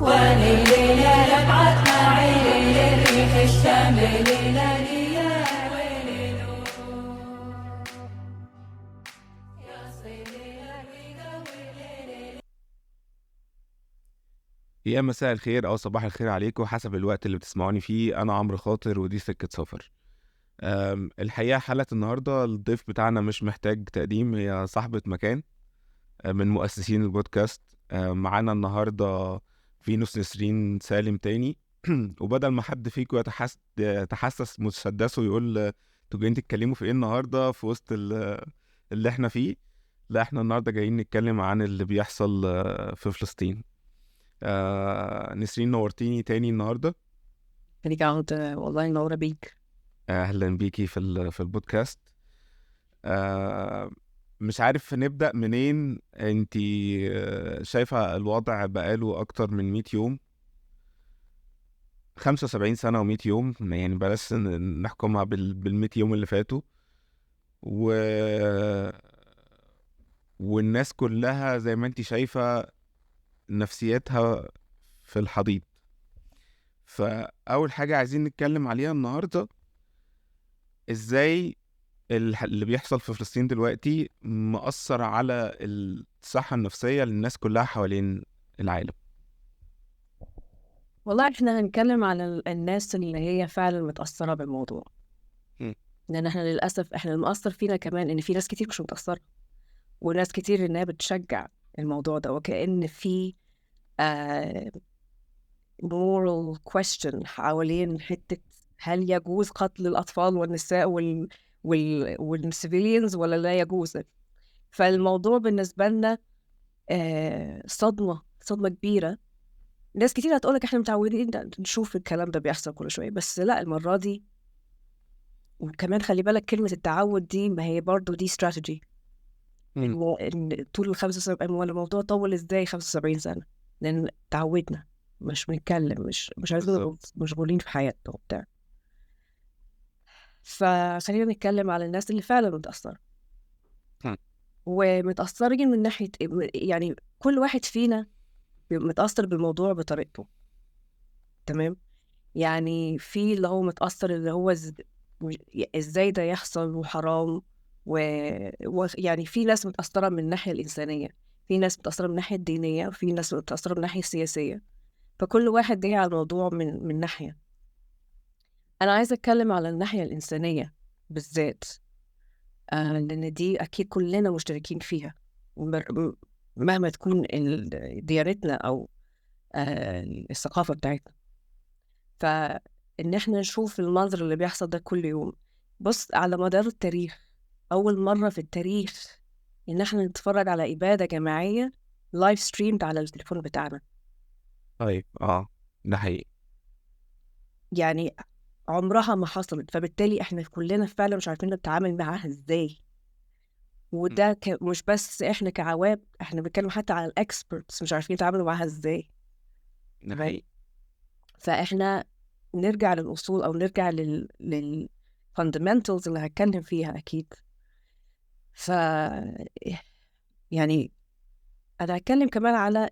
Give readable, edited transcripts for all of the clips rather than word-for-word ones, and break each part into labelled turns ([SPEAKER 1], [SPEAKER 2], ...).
[SPEAKER 1] وليلي يبعث معي للريح الشام ليلي يا ويلي يا صيدي الريقة ويلي.
[SPEAKER 2] يا مساء الخير او صباح الخير عليكم حسب الوقت اللي بتسمعوني فيه. انا عمرو خاطر ودي سكة سفر. الحقيقة حلقة النهاردة الضيف بتاعنا مش محتاج تقديم، هي صاحبة مكان من مؤسسين البودكاست. معانا النهاردة فينوس نسرين سالم تاني. وبدل ما حد فيكم يتحسس مسدسه ويقول انتوا جايين تتكلموا في ايه النهاردة في وسط اللي احنا فيه، لا احنا النهاردة جايين نتكلم عن اللي بيحصل في فلسطين. نسرين نورتيني تاني النهارده.
[SPEAKER 3] خليك اقعد والله منورة بيك.
[SPEAKER 2] اهلا بيكي في البودكاست. آه مش عارف نبدأ منين. انتي شايفة الوضع بقاله اكتر من 100 يوم، 75 سنة و100 يوم، يعني بلاش نحكمها بال100 يوم اللي فاتوا. و والناس كلها زي ما انتي شايفة نفسيتها في الحضيض. فأول حاجة عايزين نتكلم عليها النهاردة، ازاي اللي بيحصل في فلسطين دلوقتي مأثر على الصحة النفسية للناس كلها حوالين العالم.
[SPEAKER 3] والله احنا هنتكلم على الناس اللي هي فعلا متأثرة بالموضوع،
[SPEAKER 2] م.
[SPEAKER 3] لان احنا للأسف احنا المأثر فينا كمان ان في ناس كتير مش متأثرة، وناس كتير انها بتشجع الموضوع ده، وكأن في آه moral question حوالين حتة هل يجوز قتل الأطفال والنساء والcivilians ولا لا يجوز. فالموضوع بالنسبة لنا صدمة كبيرة. ناس كتير هتقولك احنا متعودين نشوف الكلام ده بيحصل كل شوية، بس لا المرة دي. وكمان خلي بالك كلمة التعود دي، ما هي برضو دي استراتيجي. إن طول 75 ولا الموضوع طول ازاي 75 سنة؟ لأن تعودنا، مش بنتكلم، مش عايزين نبقى
[SPEAKER 2] بالظبط.
[SPEAKER 3] مشغولين في حياتنا وبتاع. فخلينا نتكلم على الناس اللي فعلا متأثرة،
[SPEAKER 2] م.
[SPEAKER 3] ومتأثرين من ناحية يعني كل واحد فينا متأثر بالموضوع بطريقته. تمام. يعني في اللي هو متأثر اللي هو ازاي ده يحصل وحرام. يعني في ناس متأثرة من الناحية الإنسانية، في ناس متأثرة من الناحية الدينية، وفي ناس متأثرة من الناحية السياسية. فكل واحد جاي على الموضوع من ناحية. أنا عايزة أتكلم على الناحية الإنسانية بالذات، لأن دي أكيد كلنا مشتركين فيها، مهما تكون ديانتنا أو الثقافة بتاعتنا. فإن إحنا نشوف المنظر اللي بيحصل ده كل يوم. بص، على مدار التاريخ أول مرة في التاريخ إن إحنا نتفرج على إبادة جماعية لايف ستريمد على التليفون بتاعنا.
[SPEAKER 2] طيب ده حقيقي.
[SPEAKER 3] يعني عمرها ما حصلت، فبالتالي إحنا كلنا فعلا مش عارفين نتعامل معاها إزاي.
[SPEAKER 2] م.
[SPEAKER 3] وده مش بس إحنا كعوام، إحنا بنتكلم حتى على الإكسبرتس مش عارفين يتعاملوا معاها إزاي.
[SPEAKER 2] ده حقيقي.
[SPEAKER 3] فإحنا نرجع للأصول أو نرجع fundamentals اللي هتكلم فيها أكيد. ف يعني أنا هتكلم كمان على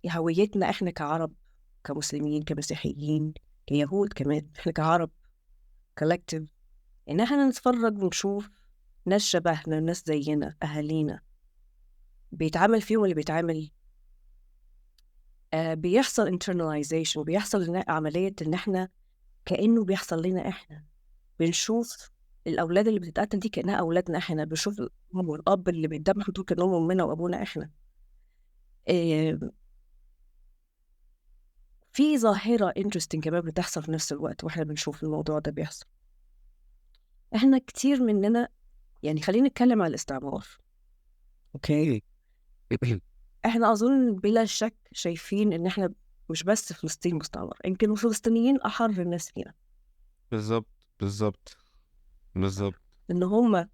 [SPEAKER 3] هويتنا إحنا كعرب، كمسلمين، كمسيحيين، كيهود، كمان إحنا كعرب collective. إن إحنا نتفرج ونشوف ناس شبهنا، ناس زينا، أهالينا بيتعامل فيهم اللي بيتعامل. بيحصل internalization، وبيحصل عملية إن إحنا كأنه بيحصل لنا إحنا. بنشوف الأولاد اللي بتتقتل دي كأنها أولادنا إحنا، بنشوف الأم والأب اللي بيتذبحوا دول كأنهم أمنا وأبونا إحنا. في ظاهرة interesting كمان بتحصل في نفس الوقت وإحنا بنشوف الموضوع ده بيحصل. إحنا كتير مننا، يعني خلينا نتكلم على الاستعمار. أوكي. إحنا أظن بلا شك شايفين إن إحنا مش بس فلسطين مستعمر، يمكن الفلسطينيين أحر الناس فينا.
[SPEAKER 2] بالظبط بالظبط بالظبط.
[SPEAKER 3] إن هم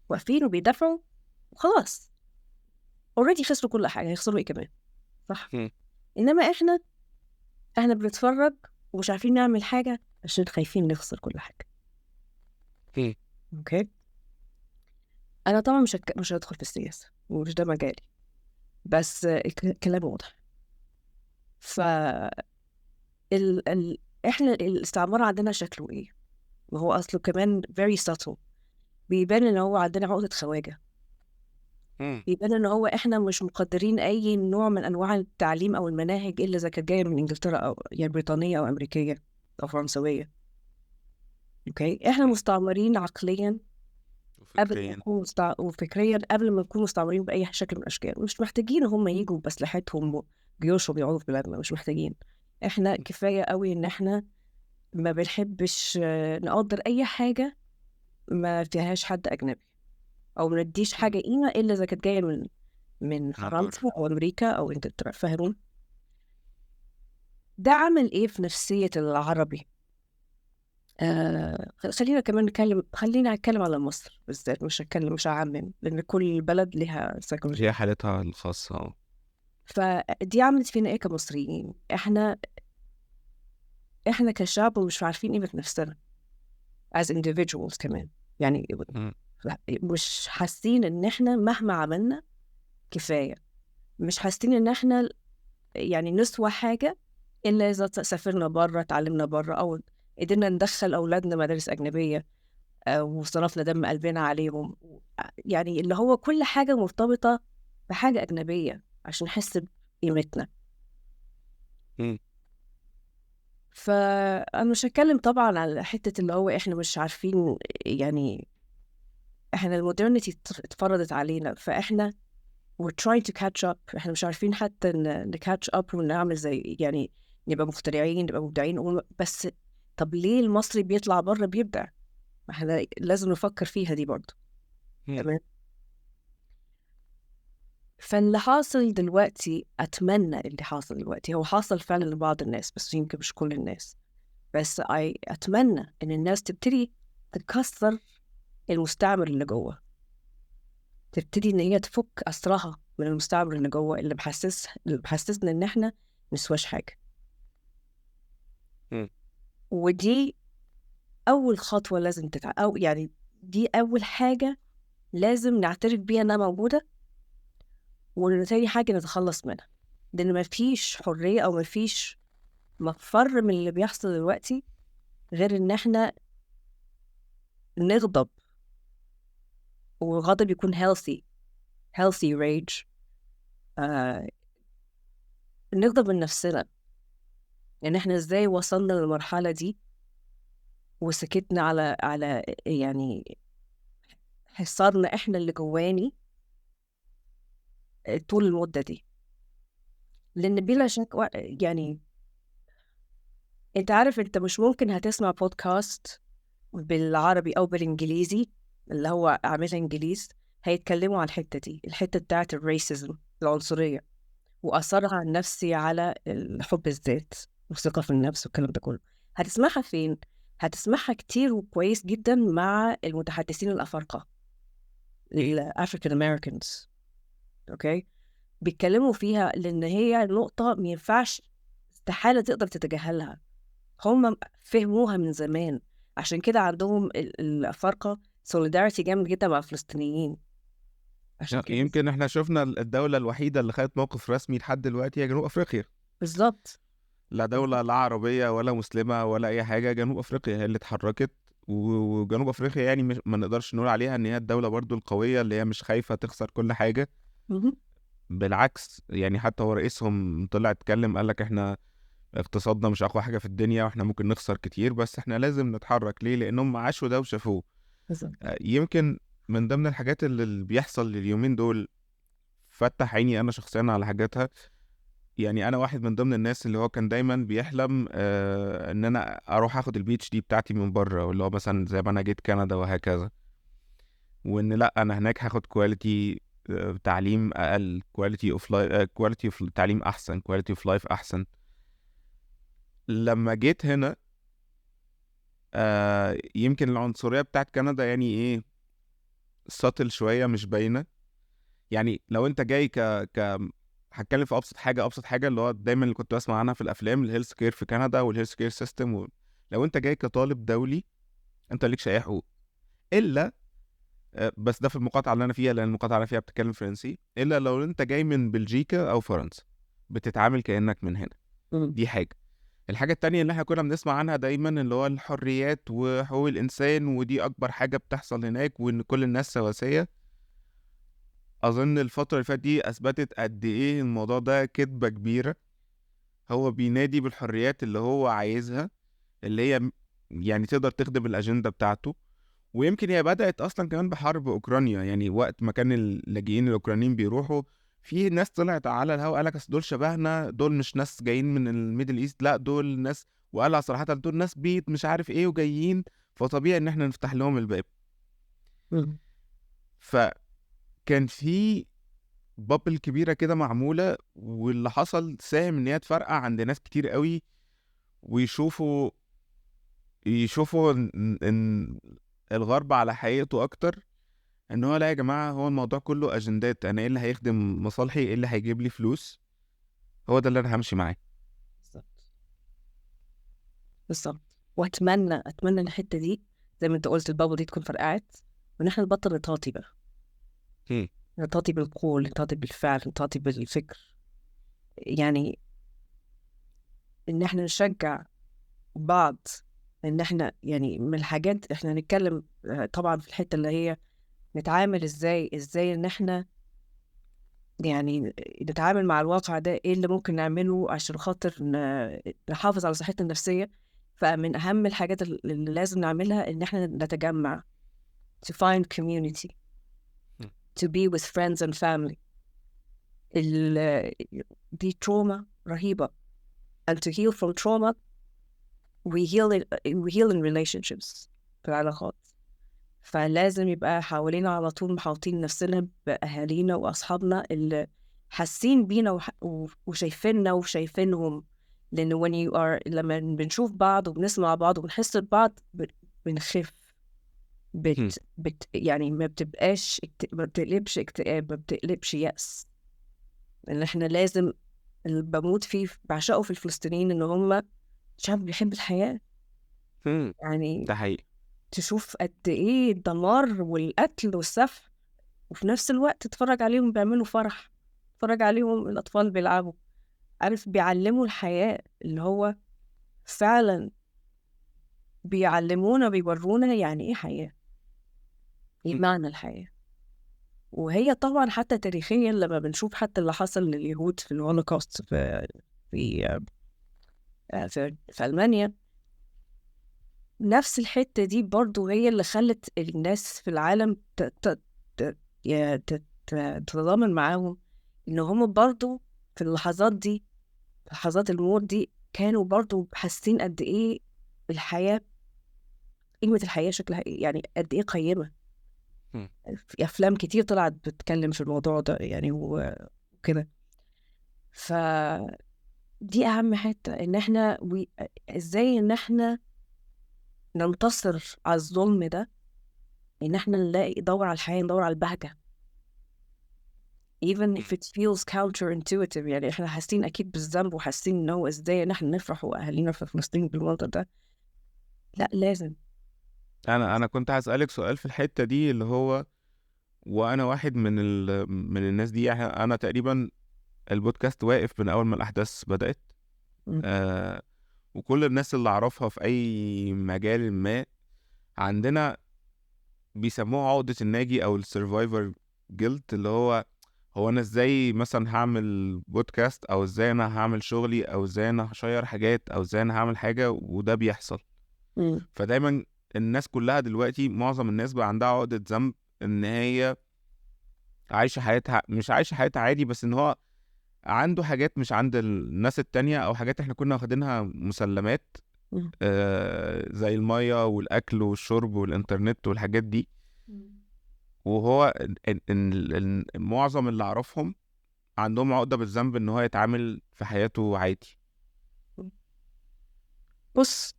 [SPEAKER 3] واقفين وبيدافعوا وخلاص، already خسروا كل حاجة، هيخسروا إيه كمان؟ صح؟
[SPEAKER 2] م.
[SPEAKER 3] إنما إحنا بنتفرج ومش عارفين نعمل حاجة عشان خايفين نخسر كل حاجة.
[SPEAKER 2] م.
[SPEAKER 3] أوكي. أنا طبعا مش هدخل في السياسة ومش ده مجالي، بس الكلام واضح. ف احنا الاستعمار عندنا شكله ايه؟ وهو اصله كمان very subtle. بيبان ان هو عندنا عقدة خواجة. بيبان ان هو احنا مش مقدرين اي نوع من انواع التعليم او المناهج الا اذا كانت جايه من انجلترا او يعني بريطانيه او امريكيه او فرنسويه. اوكي، احنا مستعمرين عقليا قبل ما
[SPEAKER 2] وفكريا.
[SPEAKER 3] نكون وفكريا قبل ما نكون مستعمرين باي شكل من الاشكال. مش محتاجين هم يجوا باسلحتهم وجيوشهم يقعدوا في بلادنا، مش محتاجين. احنا كفايه قوي ان احنا ما بنحبش نقدر اي حاجه ما فيهاش حد اجنبي، او ما نديش حاجه قيمه الا اذا كانت جايه من
[SPEAKER 2] من
[SPEAKER 3] فرنسا
[SPEAKER 2] بره.
[SPEAKER 3] او امريكا او انجلترا. فاهمين؟ ده عمل ايه في نفسيه العربي؟ خلينا نتكلم على مصر بالذات، مش هعمم، لان كل بلد لها سيكولوجي.
[SPEAKER 2] هي حالتها الخاصة.
[SPEAKER 3] فدي عملت فينا ايه كمصريين؟ احنا كشعب مش عارفين قيمه نفسنا as individuals كمان. يعني
[SPEAKER 2] مم.
[SPEAKER 3] مش حاسين ان احنا مهما عملنا كفايه. مش حاسين ان احنا يعني نسوى حاجه الا اذا سافرنا بره، اتعلمنا بره، او قدرنا ندخل اولادنا مدارس اجنبيه، وصرفنا دم قلبنا عليهم. يعني اللي هو كل حاجه مرتبطه بحاجه اجنبيه عشان نحس بقيمتنا.
[SPEAKER 2] مم.
[SPEAKER 3] فانا مش هتكلم طبعا على حته اللي هو احنا مش عارفين. يعني احنا المودرنيتي اتفرضت علينا، فاحنا we're trying to catch up. احنا مش عارفين حتى نكاتش اب ونعمل زي يعني نبقى مخترعين، نبقى مبدعين. بس طب ليه المصري بيطلع بره بيبدع؟ ما احنا لازم نفكر فيها دي برضه.
[SPEAKER 2] مم.
[SPEAKER 3] تمام. فاللي حاصل دلوقتي، أتمنى اللي حاصل دلوقتي هو حاصل فعلا لبعض الناس، بس يمكن مش كل الناس. بس أتمنى إن الناس تبتدي تكسر المستعمر اللي جوه، تبتدي إن هي تفك أسرها من المستعمر اللي جوه، اللي بحسسنا إن إحنا نسواش حاجة.
[SPEAKER 2] مم.
[SPEAKER 3] ودي أول خطوة لازم أو يعني دي أول حاجة لازم نعترف بيها إنها موجودة، وتاني حاجة نتخلص منها. لأن مفيش حرية أو مفيش مفر من اللي بيحصل دلوقتي غير إن إحنا نغضب، وغضب يكون healthy rage. نغضب من نفسنا إن إحنا إزاي وصلنا للمرحلة دي وسكتنا على يعني حصارنا إحنا اللي جواني طول المدة دي. لأن بلا شك يعني أنت عارف، أنت مش ممكن هتسمع بودكاست بالعربي أو بالإنجليزي اللي هو عاملها إنجليز هيتكلموا عن الحتة دي، الحتة بتاعت الريسيزم، العنصرية، وأثرها النفسي على حب الذات والثقة في النفس والكلام ده كله. هتسمعها فين؟ هتسمعها كتير وكويس جدا مع المتحدثين الأفارقة، الأفريكان أمريكانز. أوكي، بيتكلموا فيها لأن هي نقطة مينفعش، استحالة تقدر تتجاهلها. هم فهموها من زمان، عشان كده عندهم الأفارقة solidarity جامد جدا مع الفلسطينيين. عشان كده
[SPEAKER 2] يمكن احنا شفنا الدولة الوحيدة اللي خدت موقف رسمي لحد دلوقتي هي جنوب افريقيا.
[SPEAKER 3] بالظبط.
[SPEAKER 2] لا دولة لا عربية ولا مسلمة ولا اي حاجة، جنوب افريقيا هي اللي اتحركت. وجنوب افريقيا يعني ما نقدرش نقول عليها ان هي الدولة برضو القوية اللي هي مش خايفة تخسر كل حاجة.
[SPEAKER 3] مهم.
[SPEAKER 2] بالعكس، يعني حتى هو رئيسهم طلع اتكلم قال لك احنا اقتصادنا مش اقوى حاجة في الدنيا واحنا ممكن نخسر كتير، بس احنا لازم نتحرك. ليه؟ لانهم عاشوا ده وشافوه.
[SPEAKER 3] بالظبط.
[SPEAKER 2] يمكن من ضمن الحاجات اللي بيحصل اليومين دول فتح عيني انا شخصيا على حاجاتها. يعني انا واحد من ضمن الناس اللي هو كان دايما بيحلم ان انا اروح اخد البي اتش دي بتاعتي من بره، واللي هو مثلا زي ما انا جيت كندا وهكذا. وان لا انا هناك هاخد كواليتي تعليم اقل، كواليتي اوف لايف، كواليتي اوف تعليم احسن، كواليتي اوف لايف احسن. لما جيت هنا يمكن العنصرية بتاعت كندا يعني ايه، سطل شوية مش باينة. يعني لو انت جاي ك هتكلم في ابسط حاجه اللي هو دايما اللي كنت بسمع عنها في الافلام، الهيلث كير في كندا والهيلث كير سيستم. لو انت جاي كطالب دولي انت ليكش اي حقوق الا بس ده في المقاطعه اللي انا فيها، لان المقاطعه اللي انا فيها بتتكلم فرنسي، الا لو انت جاي من بلجيكا او فرنسا بتتعامل كانك من هنا. دي حاجة. الحاجة التانية اللي احنا كنا بنسمع عنها دايما اللي هو الحريات وحقوق الإنسان، ودي أكبر حاجة بتحصل هناك، وإن كل الناس سواسية. أظن الفترة اللي فاتت دي أثبتت قد إيه الموضوع ده كذبة كبيرة. هو بينادي بالحريات اللي هو عايزها، اللي هي يعني تقدر تخدم الأجندة بتاعته. ويمكن هي بدأت أصلا كمان بحرب أوكرانيا، يعني وقت ما كان اللاجئين الأوكرانيين بيروحوا، في ناس طلعت على الهوا قالك أصل دول شبهنا، دول مش ناس جايين من الميدل إيست، لا دول ناس، وقالها صراحة دول ناس بيت مش عارف إيه وجايين، فطبيعي إن إحنا نفتح لهم الباب. فكان في بابل كبيرة كده معمولة، واللي حصل ساهم إن هي تفرقع عند ناس كتير قوي، ويشوفوا إن الغرب على حقيقته أكتر. ان هو لا يا جماعه، هو الموضوع كله اجندات، انا ايه اللي هيخدم مصالحي، ايه اللي هيجيب لي فلوس، هو ده اللي انا همشي معاه.
[SPEAKER 3] بالظبط. بالظبط. واتمنى الحته دي زي ما انت قلت البابل دي تكون فرقعت، وان احنا نبطل نتعاطي بقى، نتعاطي بالقول، نتعاطي بالفعل، نتعاطي بالفكر. يعني ان احنا نشجع بعض، ان احنا يعني من الحاجات احنا نتكلم طبعا في الحته اللي هي نتعامل ازاي ان احنا يعني نتعامل مع الواقع ده، ايه اللي ممكن نعمله عشان خاطر نحافظ على صحتنا النفسية. فمن أهم الحاجات اللي لازم نعملها إن احنا نتجمع to find community, to be with friends and family. دي trauma رهيبة, and to heal from trauma we heal in relationships, في العلاقات. فلازم يبقى حوالينا على طول محاوطين نفسنا بأهالينا وأصحابنا اللي حاسين بينا وشايفيننا وشايفينهم. لأن لما بنشوف بعض وبنسمع بعض وبنحس ببعض بنخف. يعني ما بتقلبش اكتئاب، ما بتقلبش يأس. لأن احنا لازم، اللي بموت فيه بعشقه في الفلسطينيين إن هم شعب بيحب الحياة. يعني
[SPEAKER 2] ده حقيقي.
[SPEAKER 3] تشوف قد ايه الدمار والقتل والسفح، وفي نفس الوقت تتفرج عليهم بيعملوا فرح، تتفرج عليهم الأطفال بيلعبوا، عارف، بيعلموا الحياة، اللي هو فعلا بيعلمونا بيورونا يعني ايه حياة، ايه معنى الحياة. وهي طبعا حتى تاريخيا لما بنشوف حتى اللي حصل لليهود في الهولوكوست في في ألمانيا، نفس الحتة دي برضو هي اللي خلت الناس في العالم تتضامن معاهم، إن هم برضو في اللحظات دي، في لحظات الموت دي، كانوا برضو حاسين قد إيه الحياة، قيمة الحياة شكلها إيه، يعني قد إيه قيمة. في أفلام كتير طلعت بتتكلم في الموضوع ده يعني وكده. فدي أهم حتة، إن إحنا إزاي إن إحنا ننتصر على الظلم ده، إن إحنا ندور على الحياة، ندور على البهجة even if it feels counterintuitive. يعني إحنا حاسين أكيد بالذنب وحاسين إن هو إزاي إن إحنا نفرح وأهالينا في فلسطين بالمنظر ده. لا لازم.
[SPEAKER 2] انا كنت هسألك سؤال في الحتة دي، اللي هو وانا واحد من الناس دي، يعني انا تقريبا البودكاست واقف من اول ما الاحداث بدأت. وكل الناس اللي اعرفها في اي مجال ما عندنا بيسموها عقدة الناجي او السرفايفر جيلت، اللي هو انا ازاي مثلا هعمل بودكاست، او ازاي انا هعمل شغلي، او ازاي انا هشير حاجات، او ازاي انا هعمل حاجة وده بيحصل. فدايما الناس كلها دلوقتي، معظم الناس بقى عندها عقدة ذنب، ان هي عايشة حياتها، مش عايشة حياتها عادي، بس ان هو عنده حاجات مش عند الناس التانية، او حاجات احنا كنا واخدينها مسلمات، زي المية والاكل والشرب والانترنت والحاجات دي. وهو معظم اللي اعرفهم عندهم عقدة بالذنب ان هو يتعامل في حياته عادي.
[SPEAKER 3] بص،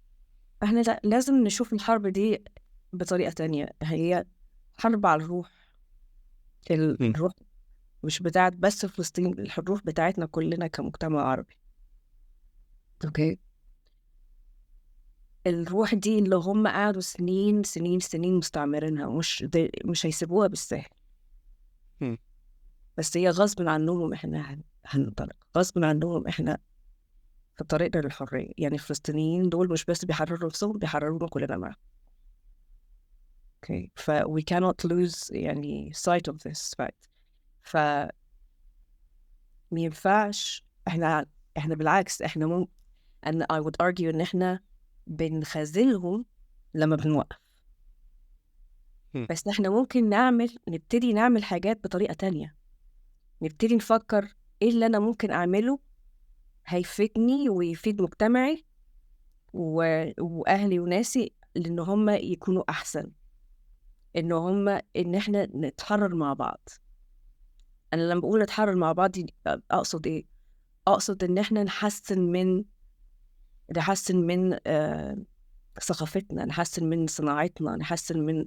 [SPEAKER 3] احنا لازم نشوف الحرب دي بطريقة تانية. هي حرب على الروح، الروح مش بتاعت بس فلسطين، الروح بتاعتنا كلنا كمجتمع عربي. اوكي، الروح دي اللي هم قعدوا سنين سنين سنين مستعمرينها، مش هيسيبوها بالسهل. بس هي غصب عنهم احنا هنطلق، غصب عنهم احنا في طريقنا للحرية. يعني الفلسطينيين دول مش بس بيحرروا نفسهم، بيحررونا كلنا معاهم. اوكي، ف we cannot lose يعني sight of this fact. ف مينفعش احنا بالعكس، احنا and I would argue ان احنا بنخذلهم لما بنوقف.
[SPEAKER 2] هم.
[SPEAKER 3] بس احنا ممكن نبتدي نعمل حاجات بطريقة تانية. نبتدي نفكر ايه اللي انا ممكن اعمله هيفيدني ويفيد مجتمعي واهلي وناسي، لان هم يكونوا احسن، ان احنا نتحرر مع بعض. انا لما بقول نتحرر مع بعض دي اقصد ايه؟ اقصد ان احنا نحسن من ثقافتنا، نحسن من صناعتنا، نحسن من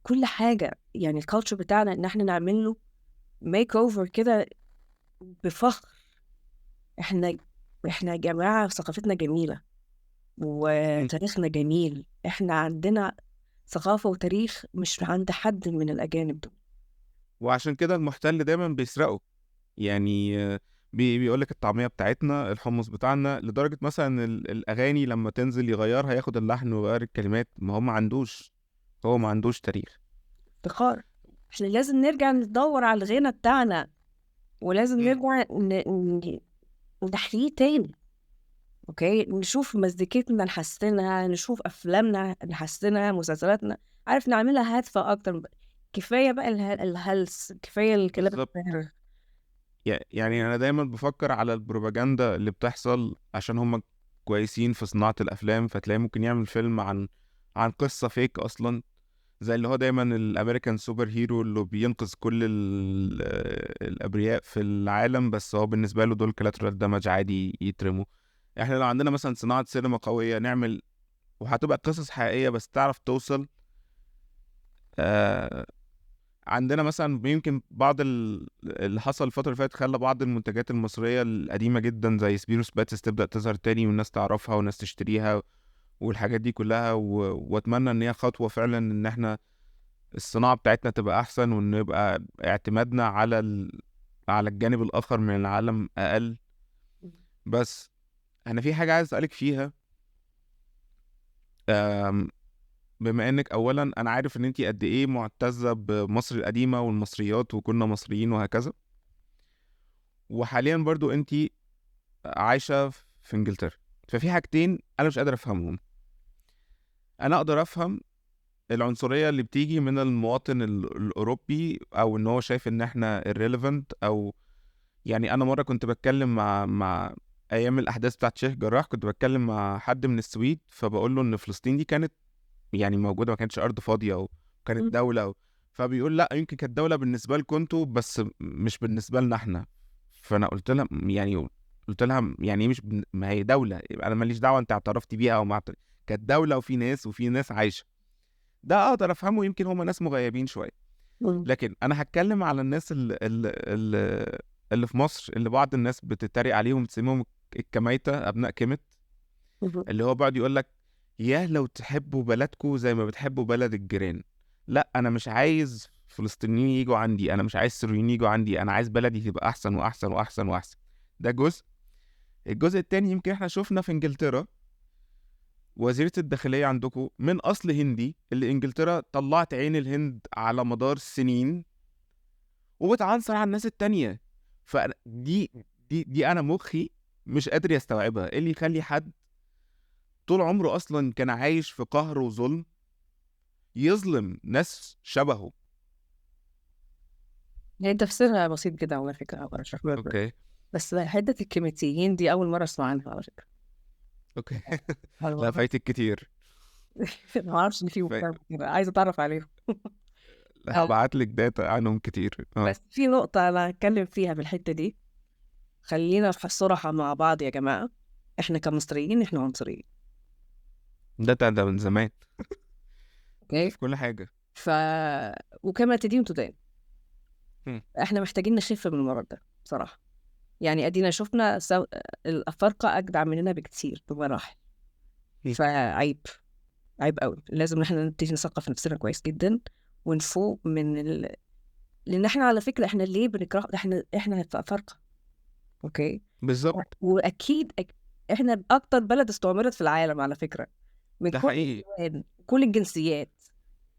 [SPEAKER 3] كل حاجة. يعني الكالتشر بتاعنا ان احنا نعمل له ميك اوفر كده بفخر. احنا يا جماعة ثقافتنا جميلة وتاريخنا جميل. احنا عندنا ثقافة وتاريخ مش عند حد من الأجانب دول.
[SPEAKER 2] وعشان كده المحتل دايما بيسرقوا. يعني بيقولك الطعمية بتاعتنا، الحمص بتاعنا، لدرجة مثلا الأغاني لما تنزل يغيرها، ياخد اللحن ويغير الكلمات. ما هو ما عندوش تاريخ.
[SPEAKER 3] افتخار. احنا لازم نرجع ندور على الغنى بتاعنا، ولازم نرجع نحييه تاني. اوكي، نشوف مزيكتنا نحسنها، نشوف افلامنا نحسنها، مسلسلاتنا عارف نعملها هادفة اكتر. كفاية بقى الهلس، كفاية الكلام
[SPEAKER 2] بالظبط.
[SPEAKER 3] الفارغ.
[SPEAKER 2] يعني أنا دايما بفكر على البروباجندا اللي بتحصل عشان هم كويسين في صناعة الأفلام. فتلاقي ممكن يعمل فيلم عن قصة فيك أصلا، زي اللي هو دايما الامريكان سوبر هيرو اللي بينقذ كل الابرياء في العالم، بس هو بالنسبه له دول كلاترال دامج عادي يترموا. احنا لو عندنا مثلا صناعه سينما قويه نعمل، وهتبقى قصص حقيقيه بس تعرف توصل. آه عندنا مثلا يمكن بعض اللي حصل الفتره اللي فاتت خلى بعض المنتجات المصريه القديمه جدا زي سبيروس باتس تبدا تظهر تاني، والناس تعرفها والناس تشتريها والحاجات دي كلها. واتمنى ان هي خطوه فعلا ان احنا الصناعة بتاعتنا تبقى أحسن، وإن يبقى اعتمادنا على الجانب الآخر من العالم أقل. بس أنا في حاجة عايز أسألك فيها. أم، بما إنك أولا أنا عارف إن أنتي قد إيه معتزة بمصر القديمة والمصريات وكنا مصريين وهكذا، وحاليا برضو أنتي عايشة في إنجلترا. ففي حاجتين أنا مش قادر أفهمهم. أنا أقدر أفهم العنصرية اللي بتيجي من المواطن الأوروبي، أو إن هو شايف إن إحنا irrelevant. أو يعني انا مره كنت بتكلم مع ايام الاحداث بتاعت شيخ جراح، كنت بتكلم مع حد من السويد، فبقول له ان فلسطين دي كانت يعني موجوده، ما كانتش ارض فاضيه وكانت دوله فبيقول لا، يمكن كانت دوله بالنسبه لكم انتوا بس مش بالنسبه لنا احنا. فانا قلت لها يعني إيه مش ما هي دوله، يبقى انا ماليش دعوه انت اعترفتي بيها او ما كانت دوله وفي ناس عايشه. ده اقدر افهمه، يمكن هم ناس مغيبين شويه. لكن انا هتكلم على الناس اللي في مصر، اللي بعض الناس بتتريق عليهم، بتسميهم الكمايتة، ابناء كمت. اللي هو بعد يقول لك يا لو تحبوا بلدكم زي ما بتحبوا بلد الجيران. لا، انا مش عايز فلسطينيين يجوا عندي، انا مش عايز سوريين يجوا عندي، انا عايز بلدي تبقى احسن واحسن واحسن واحسن. ده جزء. الجزء التاني، يمكن احنا شفنا في انجلترا وزيرة الداخلية عندكم من أصل هندي، اللي إنجلترا طلعت عين الهند على مدار السنين وبتعنصر على الناس التانية. فدي أنا مخي مش قادر يستوعبها. إيه اللي يخلي حد طول عمره أصلا كان عايش في قهر وظلم يظلم ناس شبهه؟
[SPEAKER 3] يعني تفسيرها بسيط جدا على فكرة،
[SPEAKER 2] اوكي.
[SPEAKER 3] بس حتة الكيميتيين دي أول مرة أسمع عنها على فكرة.
[SPEAKER 2] اوكي.
[SPEAKER 3] أول
[SPEAKER 2] لا،
[SPEAKER 3] مرة.
[SPEAKER 2] فايتك كتير.
[SPEAKER 3] ما أعرفش إن فيهم كده، عايزة أتعرف عليهم.
[SPEAKER 2] هبعت لك داتا عنهم كتير.
[SPEAKER 3] بس في نقطة أنا هتكلم فيها في الحتة دي. خلينا صراحة مع بعض يا جماعة، إحنا كمصريين إحنا عنصريين.
[SPEAKER 2] ده من زمان
[SPEAKER 3] أوكي.
[SPEAKER 2] في كل حاجة.
[SPEAKER 3] وكما تدين تدان.
[SPEAKER 2] هم.
[SPEAKER 3] إحنا محتاجين نخف من المرض ده بصراحة. يعني أدينا شفنا الأفارقة أجدع مننا بكتير بمراحل. فعيب قوي. لازم إحنا نبتدي نثقف نفسنا كويس جدا ونفوق لأن إحنا على فكرة إحنا ليه بنكره؟ إحنا في أفارقة. أوكي.
[SPEAKER 2] بالظبط.
[SPEAKER 3] واكيد احنا اكتر بلد استعمرت في العالم على فكره، من
[SPEAKER 2] ده
[SPEAKER 3] كل
[SPEAKER 2] حقيقي.
[SPEAKER 3] الالوان كل الجنسيات.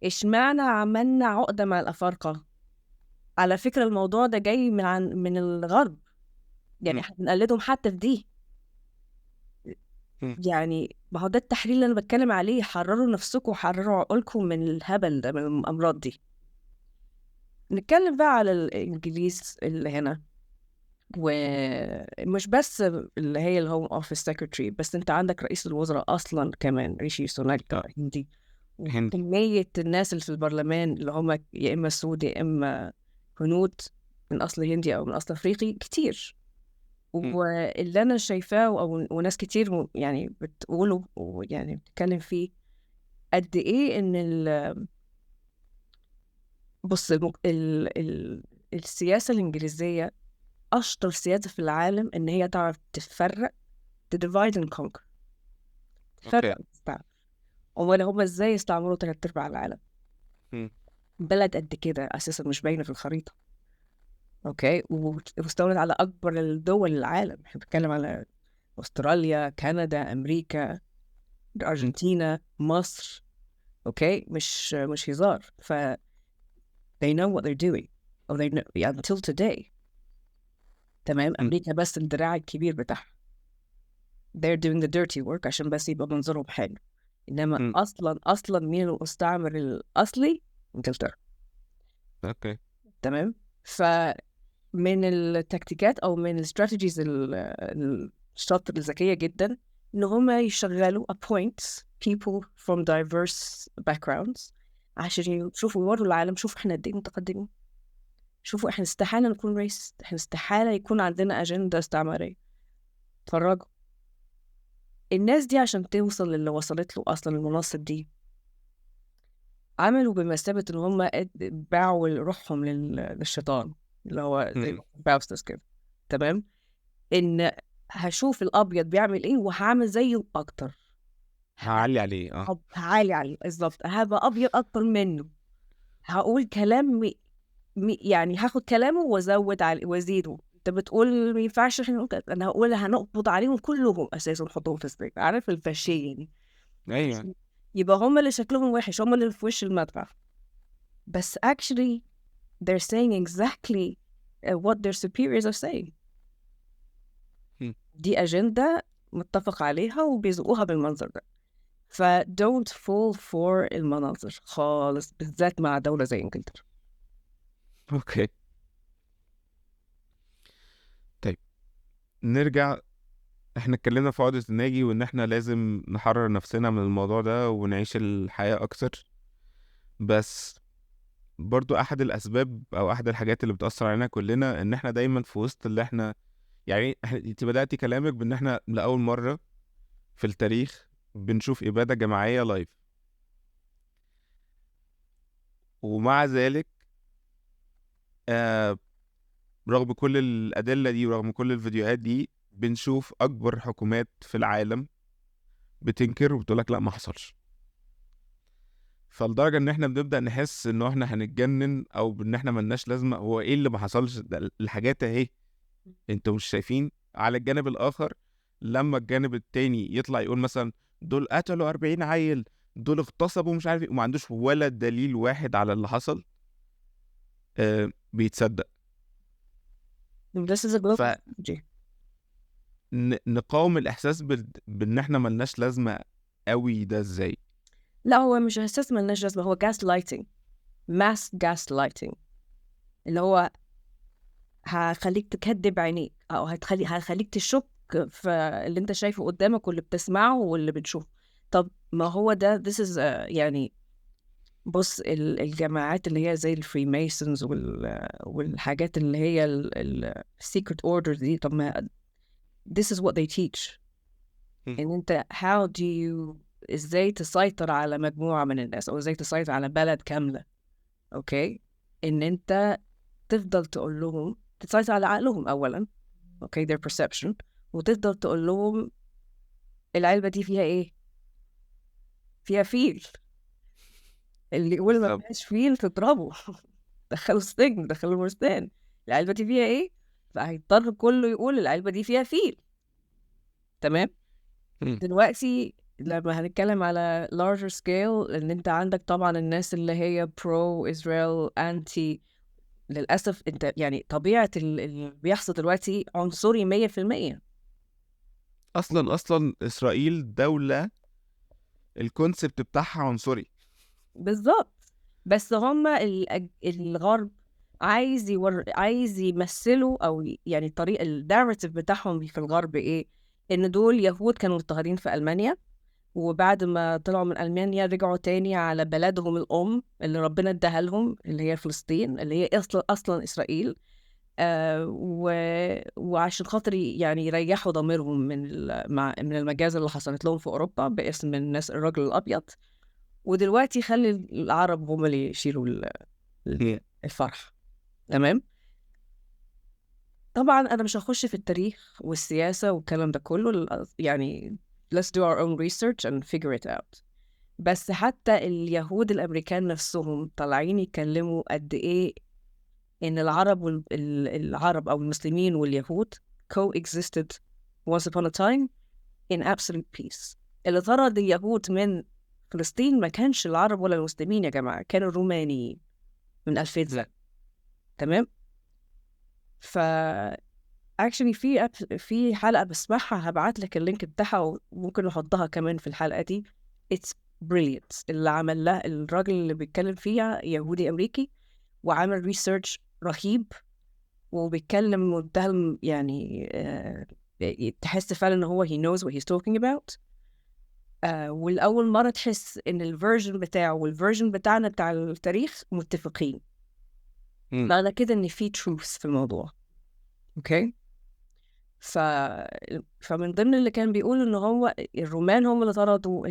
[SPEAKER 3] اشمعنى عملنا عقده مع الافارقه؟ على فكره الموضوع ده جاي من الغرب، يعني
[SPEAKER 2] م.
[SPEAKER 3] احنا بنقلدهم حتى في دي.
[SPEAKER 2] م.
[SPEAKER 3] يعني ما هو ده التحليل اللي انا بتكلم عليه، حرروا نفسكم وحرروا عقولكم من الهبل ده، من الامراض دي. نتكلم بقى على الانجليز اللي هنا، ومش بس اللي هي الهوم اوفيس سكرتري، بس انت عندك رئيس الوزراء اصلا كمان ريشي سوناك
[SPEAKER 2] آه،
[SPEAKER 3] هندي،
[SPEAKER 2] هندي.
[SPEAKER 3] وكمية الناس اللي في البرلمان اللي هم يا اما سود يا اما هنود من اصل هندي او من اصل افريقي كتير.
[SPEAKER 2] م.
[SPEAKER 3] واللي انا شايفاه وناس كتير يعني بتقوله ويعني بتتكلم فيه، قد ايه ان بص السياسة الإنجليزية أشطر سياسة في العالم إن هي تعرف تفرق، divide and conquer،
[SPEAKER 2] اوكي.
[SPEAKER 3] تفرق وتستعمر. أمال هما إزاي يستعمروا 3/4 العالم؟
[SPEAKER 2] م.
[SPEAKER 3] بلد قد كده أساسا مش باينة في الخريطة، أوكي، واستولت على أكبر الدول العالم. إحنا بنتكلم على أستراليا، كندا، أمريكا،
[SPEAKER 2] م.
[SPEAKER 3] الأرجنتينا، مصر، أوكي، مش هزار. they know what they're doing or they know until today. تمام،
[SPEAKER 2] م.
[SPEAKER 3] أمريكا بس الدراع الكبير بتاعها، they're doing the dirty work عشان بس يبقى منظرهم حلو. إنما
[SPEAKER 2] م.
[SPEAKER 3] أصلا مين المستعمر الأصلي؟ إنجلترا.
[SPEAKER 2] اوكي.
[SPEAKER 3] تمام. فمن التكتيكات أو من الاستراتيجيز الشاطر الذكية جدا إن هما يشغلوا appoint people from diverse backgrounds عشان يشوفوا يوروا العالم، شوفوا إحنا قد إيه متقدمين، شوفوا إحنا استحالة نكون ريس، إحنا استحالة يكون عندنا أجندة استعمارية. اتفرجوا الناس دي عشان توصل للي وصلت له أصلا المناصب دي، عملوا بمثابة إن هم باعوا روحهم للشيطان اللي هو زي
[SPEAKER 2] م.
[SPEAKER 3] باوستس كده. تمام، إن هشوف الأبيض بيعمل إيه وهعمل زيه أكتر،
[SPEAKER 2] هعلي عليه.
[SPEAKER 3] هعالي عليه بالظبط، هبقى أبيض أكتر منه، هقول كلام يعني هاخد كلامه وازود عليه وازيده. انت بتقول ما ينفعش احنا نقول كده، انا هقول هنقبض عليهم كلهم اساسا نحطهم في سبيك. عارف الفاشيه دي؟
[SPEAKER 2] ايوه.
[SPEAKER 3] يبقى هم اللي شكلهم وحش، هم اللي في وش المدفع، بس actually they're saying exactly what their superiors are saying.
[SPEAKER 2] م.
[SPEAKER 3] دي أجندة متفق عليها وبيزقوها بالمنظر ده. ف don't fall for المناظر خالص، بالذات مع دولة زي إنجلترا.
[SPEAKER 2] اوكي. طيب نرجع. احنا اتكلمنا في عقدة الناجي وان احنا لازم نحرر نفسنا من الموضوع ده ونعيش الحياة اكتر، بس برضو احد الاسباب او احد الحاجات اللي بتأثر علينا كلنا ان احنا دايما في وسط اللي احنا، يعني انت بدأتي كلامك بان احنا لأول مرة في التاريخ بنشوف إبادة جماعية لايف، ومع ذلك آه رغم كل الأدلة دي ورغم كل الفيديوهات دي بنشوف أكبر حكومات في العالم بتنكر وبتقولك لا ما حصلش. فلدرجة ان احنا بنبدأ نحس انه احنا هنتجنن او ان احنا ملناش لازمة. هو ايه اللي ما حصلش ده؟ الحاجات اهي انتوا مش شايفين. على الجانب الاخر لما الجانب التاني يطلع يقول مثلا دول قتلوا 40 عيل، دول اغتصبوا مش عارف ايه، وما عندوش ولا دليل واحد على اللي حصل، بيتصدق.
[SPEAKER 3] This is a global strategy.
[SPEAKER 2] فنقاوم الاحساس بان احنا ملناش لازمة قوي ده ازاي؟
[SPEAKER 3] لا هو مش إحساس ملناش لازمة، هو gaslighting، mass gaslighting، اللي هو هخليك تكدب عينيك أو هخليك تشك في اللي أنت شايفه قدامك واللي بتسمعه واللي بتشوفه. طب ما هو ده this is يعني بص الجماعات اللي هي زي الفريميسونز والحاجات اللي هي السيكريت اوردر دي، طب ما this is what they teach. ان انت how do you ازاي تسيطر على مجموعة من الناس او ازاي تسيطر على بلد كاملة. اوكي، ان انت تفضل تقول لهم، تسيطر على عقلهم اولا، اوكي their perception، وتفضل تقول لهم العلبة دي فيها ايه؟ فيها فيل، اللي يقول ما فيهاش فيل تضربه دخلوا السجن، دخلوا الورستان. العلبة دي فيها ايه؟ فهيضطر كله يقول العلبة دي فيها فيل. تمام.
[SPEAKER 2] مم.
[SPEAKER 3] دلوقتي لما هنتكلم على larger scale، ان انت عندك طبعا الناس اللي هي pro Israel anti، للأسف انت يعني طبيعة اللي بيحصل دلوقتي عنصري 100%.
[SPEAKER 2] اصلا اسرائيل دولة الكونسبت بتاعها عنصري.
[SPEAKER 3] بالظبط. بس هما الغرب عايز يمثلوا، او يعني الطريقة الناراتيف بتاعهم في الغرب ايه؟ ان دول يهود كانوا مضطهدين في ألمانيا، وبعد ما طلعوا من ألمانيا رجعوا تاني على بلدهم الأم اللي ربنا اداها لهم، اللي هي فلسطين، اللي هي أصلا إسرائيل. وعشان خاطر يعني يريحوا ضميرهم من المجازر اللي حصلت لهم في أوروبا باسم الرجل الأبيض. ودلوقتي خلي العرب هم اللي يشيلوا الفرح. تمام. طبعا أنا مش هخش في التاريخ والسياسة والكلام ده كله، يعني let's do our own research and figure it out. بس حتى اليهود الأمريكان نفسهم طالعين يتكلموا قد إيه إن العرب أو المسلمين واليهود coexisted once upon a time in absolute peace. اللي طرد اليهود من فلسطين ما كانش العرب ولا المسلمين يا جماعة، كانوا الرومانيين من 2000 سنة. تمام. ف actually في حلقة بسمعها، هبعت لك اللينك بتاعها وممكن نحطها كمان في الحلقة دي. it's brilliant. اللي عمل لها الراجل اللي بيتكلم فيها يهودي أمريكي، وعمل ريسيرش رهيب، وبيتكلم قدام يعني تحس فعلا ان هو he knows what he's talking about. والأول مرة تحس ان الفيرجن بتاعه والفيرجن بتاعنا بتاع التاريخ متفقين.
[SPEAKER 2] مم.
[SPEAKER 3] معنى كده ان في truth في الموضوع. اوكي. فمن ضمن اللي كان بيقول ان هو الرومان هم اللي طردوا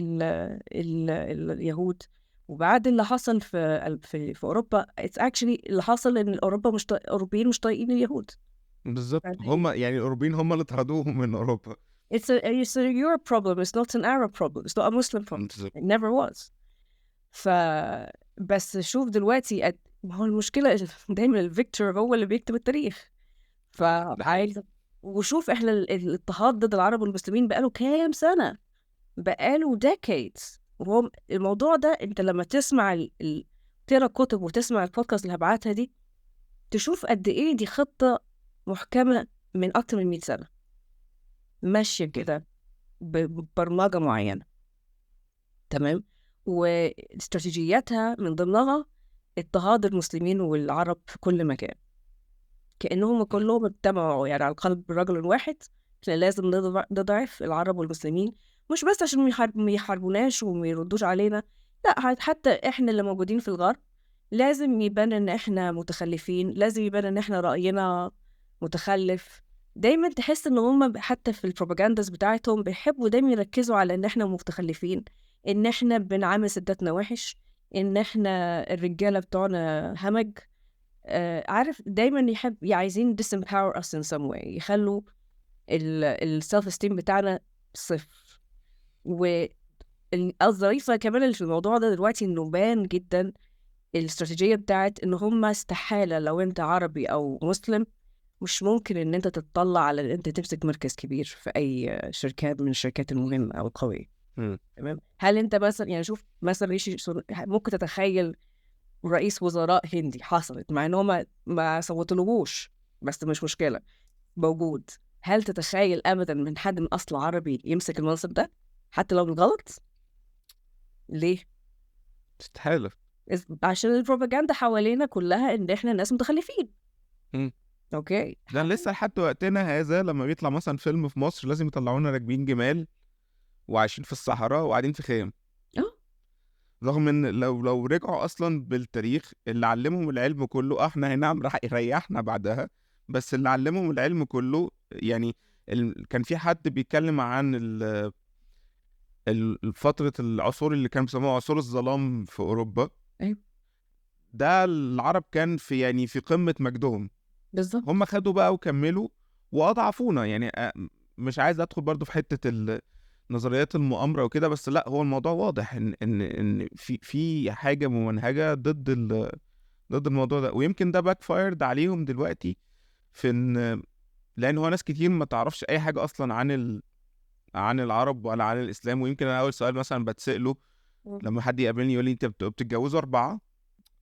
[SPEAKER 3] اليهود، وبعد اللي حصل في اوروبا it's actually اللي حصل ان الاوروبيين مش طايقين اليهود.
[SPEAKER 2] بالظبط، هم يعني الاوروبيين هم اللي طردوهم من اوروبا.
[SPEAKER 3] it's a Europe problem, it's not an Arab problem, it's not a Muslim problem,
[SPEAKER 2] بالظبط.
[SPEAKER 3] it never was. بس شوف دلوقتي ما هو المشكلة دايما الفيكتور هو اللي بيكتب التاريخ. فعايز وشوف احنا الاضطهاد ضد العرب والمسلمين بقاله كام سنة، بقاله decades. وهو الموضوع ده انت لما تسمع تقرا كتب وتسمع البودكاست اللي هبعتها دي، تشوف قد ايه دي خطة محكمة من اكتر من 100 سنة ماشية كده ببرمجة معينة. تمام. واستراتيجياتها من ضمنها اضطهاد المسلمين والعرب في كل مكان، كأنهم كلهم اجتمعوا يعني على قلب رجل واحد. احنا لازم نضعف العرب والمسلمين، مش بس عشان ما يحاربوناش وما يردوش علينا، لا، حتى احنا اللي موجودين في الغرب لازم يبان ان احنا متخلفين، لازم يبان ان احنا رأينا متخلف. دايما تحس ان هم حتى في البروباغانداز بتاعتهم بيحبوا دايما يركزوا على ان احنا متخلفين، ان احنا بنعامل ستاتنا وحش، ان احنا الرجالة بتوعنا همج. عارف دايما عايزين disempower us in some way، يخلوا السلف استيم بتاعنا صفر. والظريفة كمان اللي في الموضوع ده دلوقتي انه بان جدا الاستراتيجية بتاعت ان هم استحالة لو انت عربي او مسلم مش ممكن ان انت تتطلع على ان انت تمسك مركز كبير في اي شركات من الشركات المهمة او القوية. تمام. هل انت مثلا يعني شوف مثلا ممكن تتخيل رئيس وزراء هندي حصلت مع ان هم ما صوتلوش، بس مش مشكلة موجود. هل تتخيل ابدا من حد من اصل عربي يمسك المنصب ده حتى لو بالغلط؟ ليه؟
[SPEAKER 2] استحالة.
[SPEAKER 3] عشان البروباغندا حوالينا كلها ان احنا ناس متخلفين. اوكي.
[SPEAKER 2] ده لسه لحد وقتنا هذا لما بيطلع مثلا فيلم في مصر لازم يطلعونا راكبين جمال وعايشين في الصحراء وقاعدين في خيام. رغم ان لو رجعوا اصلا بالتاريخ اللي علمهم العلم كله، احنا هنعم راح يريحنا بعدها، بس اللي علمهم العلم كله يعني كان في حد بيتكلم عن فترة العصور اللي كانوا بيسموها عصور الظلام في اوروبا.
[SPEAKER 3] ايوه.
[SPEAKER 2] ده العرب كان في يعني في قمة مجدهم.
[SPEAKER 3] بالظبط.
[SPEAKER 2] هم خدوا بقى وكملوا واضعفونا يعني. مش عايز ادخل برضو في حتة نظريات المؤامرة وكده، بس لا، هو الموضوع واضح ان في حاجة ممنهجة ضد الموضوع ده، ويمكن ده باك فايرد عليهم دلوقتي في ان لان هو ناس كتير ما تعرفش اي حاجه اصلا عن العرب ولا عن الاسلام. ويمكن انا اول سؤال مثلا بتساله لما حد يقابلني يقول لي انت بتتجوزوا 4،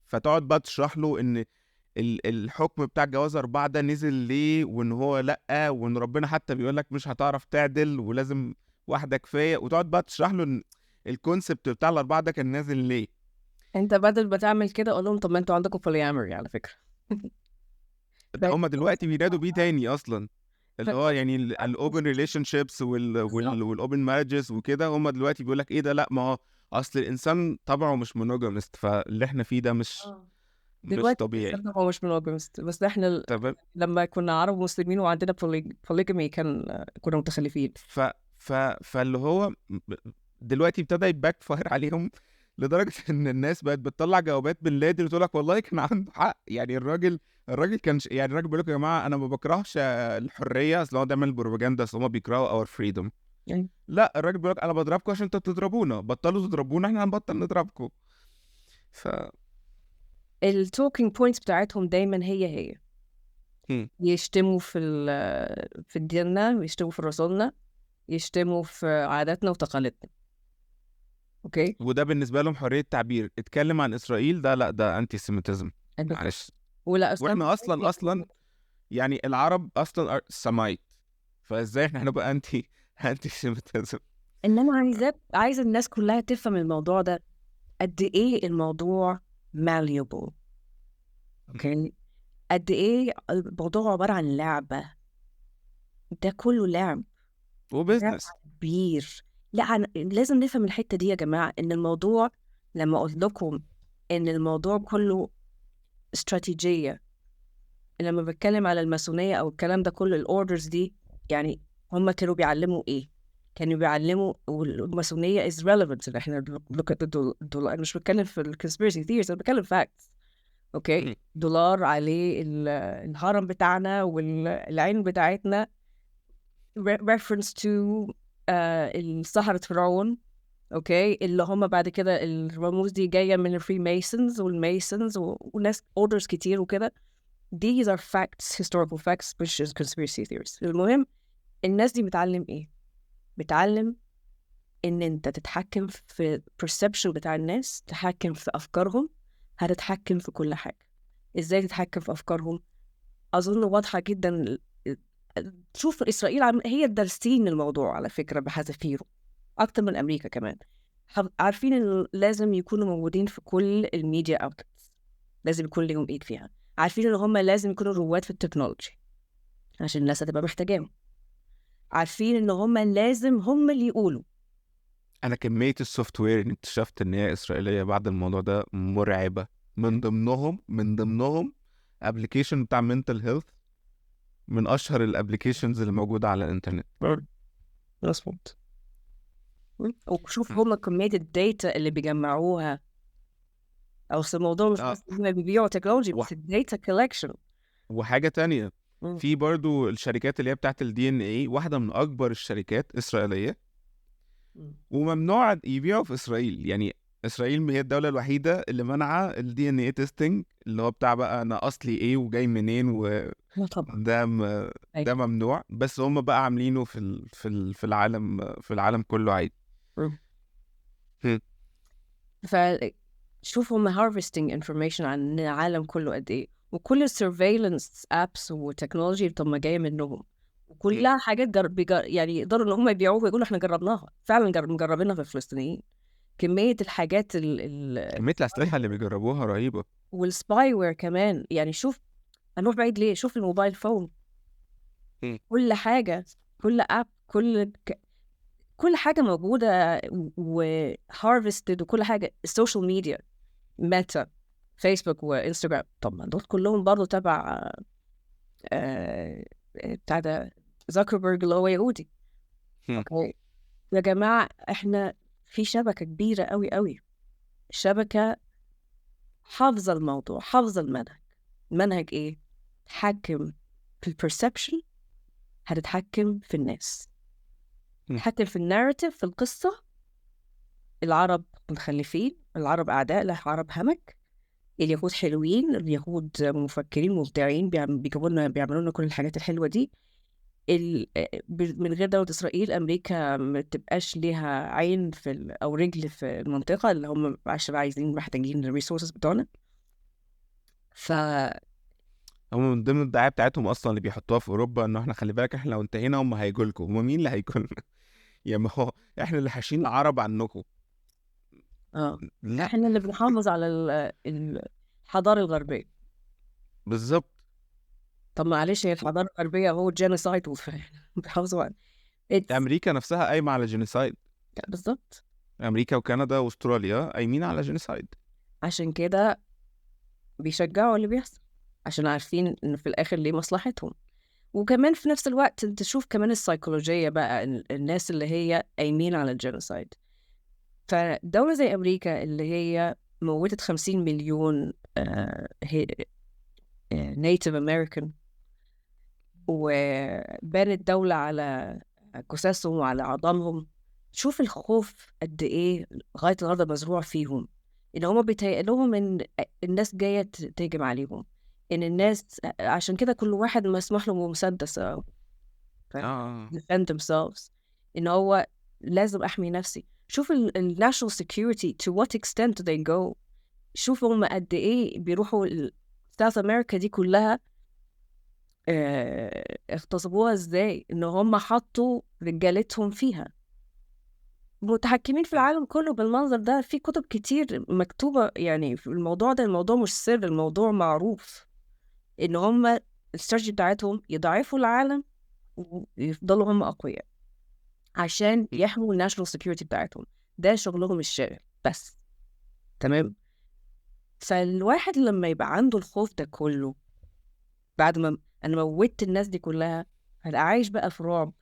[SPEAKER 2] فتقعد بقى تشرح له ان الحكم بتاع جواز 4 ده نزل ليه، وان هو لأ، وان ربنا حتى بيقول لك مش هتعرف تعدل ولازم واحدة كفاية، وتقعد بقى تشرح له ان الكونسبت بتاع ال4 ده كان نازل ليه.
[SPEAKER 3] انت بدل ما تعمل كده قول لهم طب ما انتوا عندكم polyamory على فكرة.
[SPEAKER 2] ده هما دلوقتي بينادوا بيه تاني اصلا، اللي هو يعني الاوبن ريليشن شيبس والاوبن مارجز وكده. هما دلوقتي بيقول لك ايه ده، لا ما هو اصل الانسان طبعه مش مونوجامست، فاللي احنا فيه ده مش
[SPEAKER 3] دلوقتي
[SPEAKER 2] طبيعي.
[SPEAKER 3] الإنسان هو مش monogamy، بس احنا
[SPEAKER 2] تمام.
[SPEAKER 3] لما كنا عرب مسلمين وعندنا polygamy كنا متخلفين.
[SPEAKER 2] فاللي هو دلوقتي ابتدى يباك فاير عليهم، لدرجه ان الناس بقت بتطلع جوابات بن لادن وتقول لك والله كان عنده حق. يعني الراجل كان يعني الراجل بيقول لكم يا جماعه انا ما بكرهش الحريه، اصل هو دايما البروباجندا، اصل هم بيكرهوا اور فريدم.
[SPEAKER 3] يعني
[SPEAKER 2] لا، الراجل بيقول لك انا بضربكم عشان انتوا بتضربونا، بطلوا تضربونا احنا هنبطل نضربكم. ف
[SPEAKER 3] التوكينج بوينتس بتاعتهم دايما هي
[SPEAKER 2] هم.
[SPEAKER 3] يشتموا في ديننا، يشتموا في رسولنا، يشتموا في عاداتنا وتقاليدنا. اوكي.
[SPEAKER 2] وده بالنسبه لهم حريه تعبير. اتكلم عن اسرائيل ده لا، ده انتي سيميتيزم. معلش.
[SPEAKER 3] ولا أسلام
[SPEAKER 2] واحنا اصلا يعني العرب اصلا سمايت، فازاي احنا هنبقى انتي سيميتيزم؟
[SPEAKER 3] ان انا عايزه الناس كلها تفهم الموضوع ده قد ايه الموضوع malleable. اوكي. قد ايه الموضوع عباره عن لعبه، ده كله لعب
[SPEAKER 2] وبزنس.
[SPEAKER 3] كبير. لا لازم نفهم الحته دي يا جماعه، ان الموضوع لما قلت لكم ان الموضوع كله استراتيجيه، لما بتكلم على الماسونيه او الكلام ده كله الاوردرز دي، يعني هم كانوا بيعلموا ايه؟ كانوا بيعلموا، والماسونيه is relevant ان احنا look at الدولار. انا مش بتكلم في الكونسبيرسي ثيوريز، انا بتكلم فاكتس. اوكي. دولار عليه الهرم بتاعنا والعين بتاعتنا reference to السحرة فرعون. اوكي. اللي هم بعد كده الرموز دي جايه من الفري ميسونز والميسونز وناس اوردرز كتير وكده. These are facts, historical facts, which is conspiracy theories. المهم الناس دي بتعلم ايه؟ بتعلم ان انت تتحكم في perception بتاع الناس، تتحكم في افكارهم، هتتحكم في كل حاجة. ازاي تتحكم في افكارهم؟ اظن واضحة جدا. شوف اسرائيل هي دارسين الموضوع على فكرة بحذافيره اكتر من امريكا كمان. عارفين ان لازم يكونوا موجودين في كل الميديا اوتلتس، لازم يكون لهم ايد فيها. عارفين ان هم لازم يكونوا رواد في التكنولوجي عشان الناس هتبقى محتاجاهم. عارفين ان هم لازم هم اللي يقولوا.
[SPEAKER 2] انا كميه السوفت وير اللي اكتشفت ان هي اسرائيليه بعد الموضوع ده مرعبه. من ضمنهم ابلكيشن بتاع منتل هيلث، من اشهر الابلكيشنز اللي موجوده على الانترنت.
[SPEAKER 3] مظبوط. وشوف هم كمية الداتا اللي بيجمعوها. او الموضوع مش بس هم بيبيعوا تكنولوجي، بس الداتا كولكشن.
[SPEAKER 2] وحاجه تانية، في برضو الشركات اللي هي بتاعت الدي ان اي، واحده من اكبر الشركات اسرائيليه، وممنوع يبيعوا في اسرائيل. يعني اسرائيل هي الدوله الوحيده اللي منعه الدي ان اي تيستنج، اللي هو بتاع بقى انا اصلي ايه وجاي منين،
[SPEAKER 3] طبعا
[SPEAKER 2] ده ممنوع. بس هم بقى عاملينه في العالم كله عادي.
[SPEAKER 3] فشوف هم harvesting information عن العالم كله قد ايه، وكل surveillance apps وتكنولوجي طب ما جايه منهم، وكلها حاجات يعني يقدروا ان هم يبيعوها ويقولوا احنا جربناها فعلا، مجربينها في الفلسطينيين. كميه الحاجات
[SPEAKER 2] كميه الاسلحه اللي بيجربوها رهيبه.
[SPEAKER 3] والسباي وير كمان. يعني شوف هنروح بعيد ليه؟ شوف الموبايل فون، كل حاجه، كل اب، كل حاجه موجوده وهارفستد، وكل حاجه. السوشيال ميديا، ميتا، فيسبوك وانستغرام، طب ما دول كلهم برضه تبع بتاع ده زاكربرج اللي هو يهودي. اوكي يا جماعه، احنا في شبكه كبيره قوي قوي، شبكه حافظه الموضوع، حافظه المنهج ايه؟ تحكم في البرسبشن، هتتحكم في الناس، تحكم في الناريتيف، في القصه. العرب متخلفين، العرب اعداء، العرب همك، اليهود حلوين، اليهود مفكرين مبدعين، بيعملوا لنا كل الحاجات الحلوه دي. من غير دولة إسرائيل أمريكا ما تبقاش ليها عين أو رجل في المنطقة اللي هم عشان محتاجين الريسورسز بتوعنا. ف
[SPEAKER 2] هم من ضمن الدعايه بتاعتهم اصلا اللي بيحطوها في اوروبا انه احنا خلي بالك احنا لو انتهينا هم هيجوا لكم. هم مين اللي هيجوا لنا؟ يا ما هو احنا اللي حاشين العرب عنكم. لا
[SPEAKER 3] احنا اللي بنحافظ على الحضارة الغربية.
[SPEAKER 2] بالظبط.
[SPEAKER 3] طب معلش، هي الحضارة الغربية هو جينوسايد بيحافظوا على
[SPEAKER 2] امريكا نفسها قايمه على جينوسايد.
[SPEAKER 3] بالظبط.
[SPEAKER 2] امريكا وكندا واستراليا قايمين على جينوسايد.
[SPEAKER 3] عشان كده بيشجعوا اللي بيحصل، عشان عارفين إن في الآخر ليه مصلحتهم. وكمان في نفس الوقت انت تشوف كمان السيكولوجية بقى، الناس اللي هي قايمين على الجينوسايد. فدولة زي أمريكا اللي هي موتت 50 مليون نيتيف أمريكان، وبنت دولة على جثثهم وعلى عظامهم. شوف الخوف قد إيه لغاية النهاردة مزروع فيهم، إن هما بيتهيألهم إن الناس جاية تهجم عليهم، إن الناس عشان كده كل واحد مسموح له بمسدس defend themselves، إن هو لازم أحمي نفسي. شوف ال national security to what extent they go. شوف هم قد إيه بيروحوا South America دي كلها اغتصبوها إزاي، إن هم حطوا رجالتهم فيها، متحكمين في العالم كله بالمنظر ده. في كتب كتير مكتوبة يعني في الموضوع ده. الموضوع مش سر، الموضوع معروف إن هم الاستراتيجي بتاعتهم يضعفوا العالم ويفضلوا هم أقوياء عشان يحموا الناشونال سيكيورتي بتاعتهم. ده شغلهم الشاغل بس. تمام. فالواحد لما يبقى عنده الخوف ده كله بعد ما انا موتت الناس دي كلها، هبقى عايش بقى في رعب.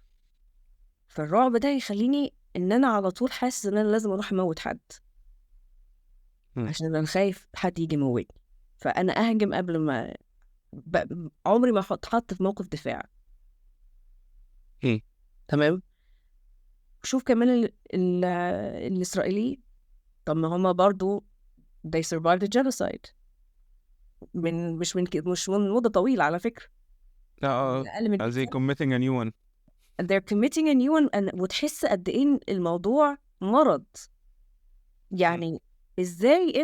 [SPEAKER 3] فالرعب ده يخليني ان انا على طول حاسس ان انا لازم اروح اموت حد، عشان انا خايف حد يجي يموتني. فانا اهجم قبل ما عمري ما اتحط في موقف دفاع. تمام. شوف كمان الإسرائيليين، طب ما هما برضو they survived the genocide مش من مدة طويلة على فكرة. أقل من
[SPEAKER 2] as they committing a new one.
[SPEAKER 3] they're committing a new one. وتحس قد إيه الموضوع مرض. يعني إزاي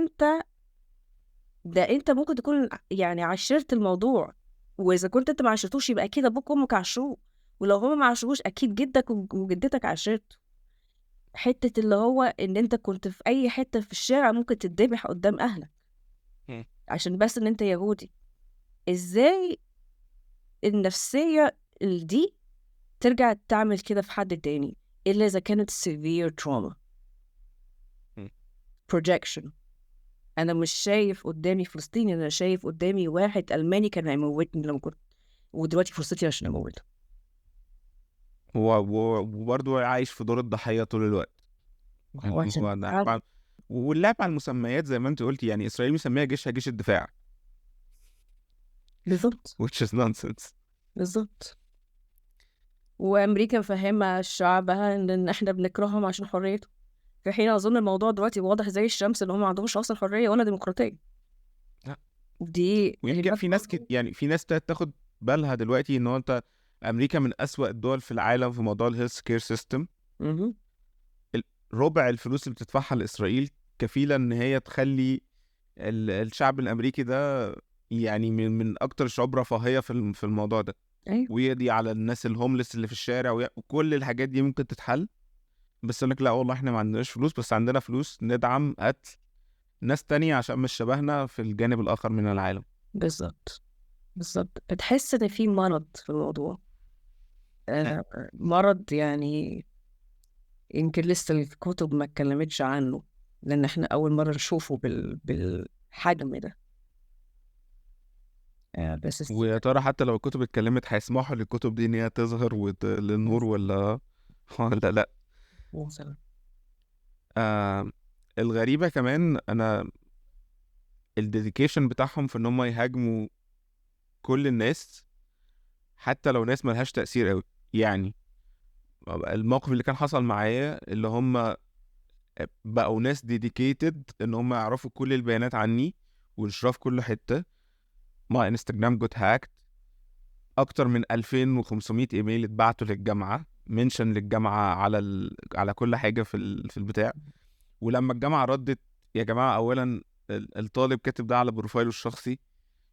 [SPEAKER 3] أنت ممكن تكون يعني عشرت الموضوع، وإذا كنت أنت ما عشرتوش يبقى أكيد أبوك وأمك عشروه، ولو هما ما عشروش أكيد جدك وجدتك عشرته. حتة اللي هو إن أنت كنت في أي حتة في الشارع ممكن تتذبح قدام أهلك عشان بس إن أنت يهودي. إزاي النفسية دي ترجع تعمل كده في حد تاني إلا إذا كانت severe trauma projection. أنا مش شايف قدامي فلسطيني، أنا شايف قدامي واحد ألماني كان هيموتني لما كنت، ودلوقتي فرصتي عشان أموته.
[SPEAKER 2] وبرضه عايش في دور الضحية طول الوقت. واللعب على المسميات زي ما انت قلتي، يعني إسرائيل مسميها جيشها جيش الدفاع.
[SPEAKER 3] بالظبط.
[SPEAKER 2] which is nonsense.
[SPEAKER 3] بالظبط. وأمريكا مفهمة شعبها إن إحنا بنكرههم عشان حريته، في حين أظن الموضوع دلوقتي واضح زي الشمس إن هم ما عندهمش أصلا حرية ولا ديمقراطية.
[SPEAKER 2] لا.
[SPEAKER 3] دي
[SPEAKER 2] ويمكن في ناس يعني في ناس تاخد بالها دلوقتي إن أنت أمريكا من أسوأ الدول في العالم في موضوع الهيلث كير سيستم. ربع الفلوس اللي بتدفعها لإسرائيل كفيلة إن هي تخلي الشعب الأمريكي ده يعني من أكتر الشعوب رفاهية في الموضوع ده.
[SPEAKER 3] أيوة.
[SPEAKER 2] ويقضي على الناس الهوملس اللي في الشارع وكل الحاجات دي ممكن تتحل. بس يقول لك لا والله احنا ما عندناش فلوس، بس عندنا فلوس ندعم قتل ناس تانية عشان مش شبهنا في الجانب الآخر من العالم.
[SPEAKER 3] بالظبط. بالظبط. بتحس إن في مرض في الموضوع. مرض يعني يمكن لسه الكتب ما اتكلمتش عنه، لأن احنا أول مرة نشوفه بالحجم ده. بس
[SPEAKER 2] ويا ترى حتى لو الكتب اتكلمت هيسمحوا للكتب دي ان هي تظهر للنور ولا لا؟
[SPEAKER 3] مثلا
[SPEAKER 2] الغريبة كمان انا الديديكيشن بتاعهم في ان هم يهاجموا كل الناس حتى لو ناس ملهاش تأثير قوي. يعني الموقف اللي كان حصل معايا اللي هم بقوا ناس ديديكيتد ان هم يعرفوا كل البيانات عني وينشروا في كل حتة. ما انستجرام جوت هاكت، اكتر من 2500 ايميل اتبعتوا للجامعه، منشن للجامعه على كل حاجه في البتاع. ولما الجامعه ردت، يا جماعه اولا الطالب كاتب ده على بروفايله الشخصي،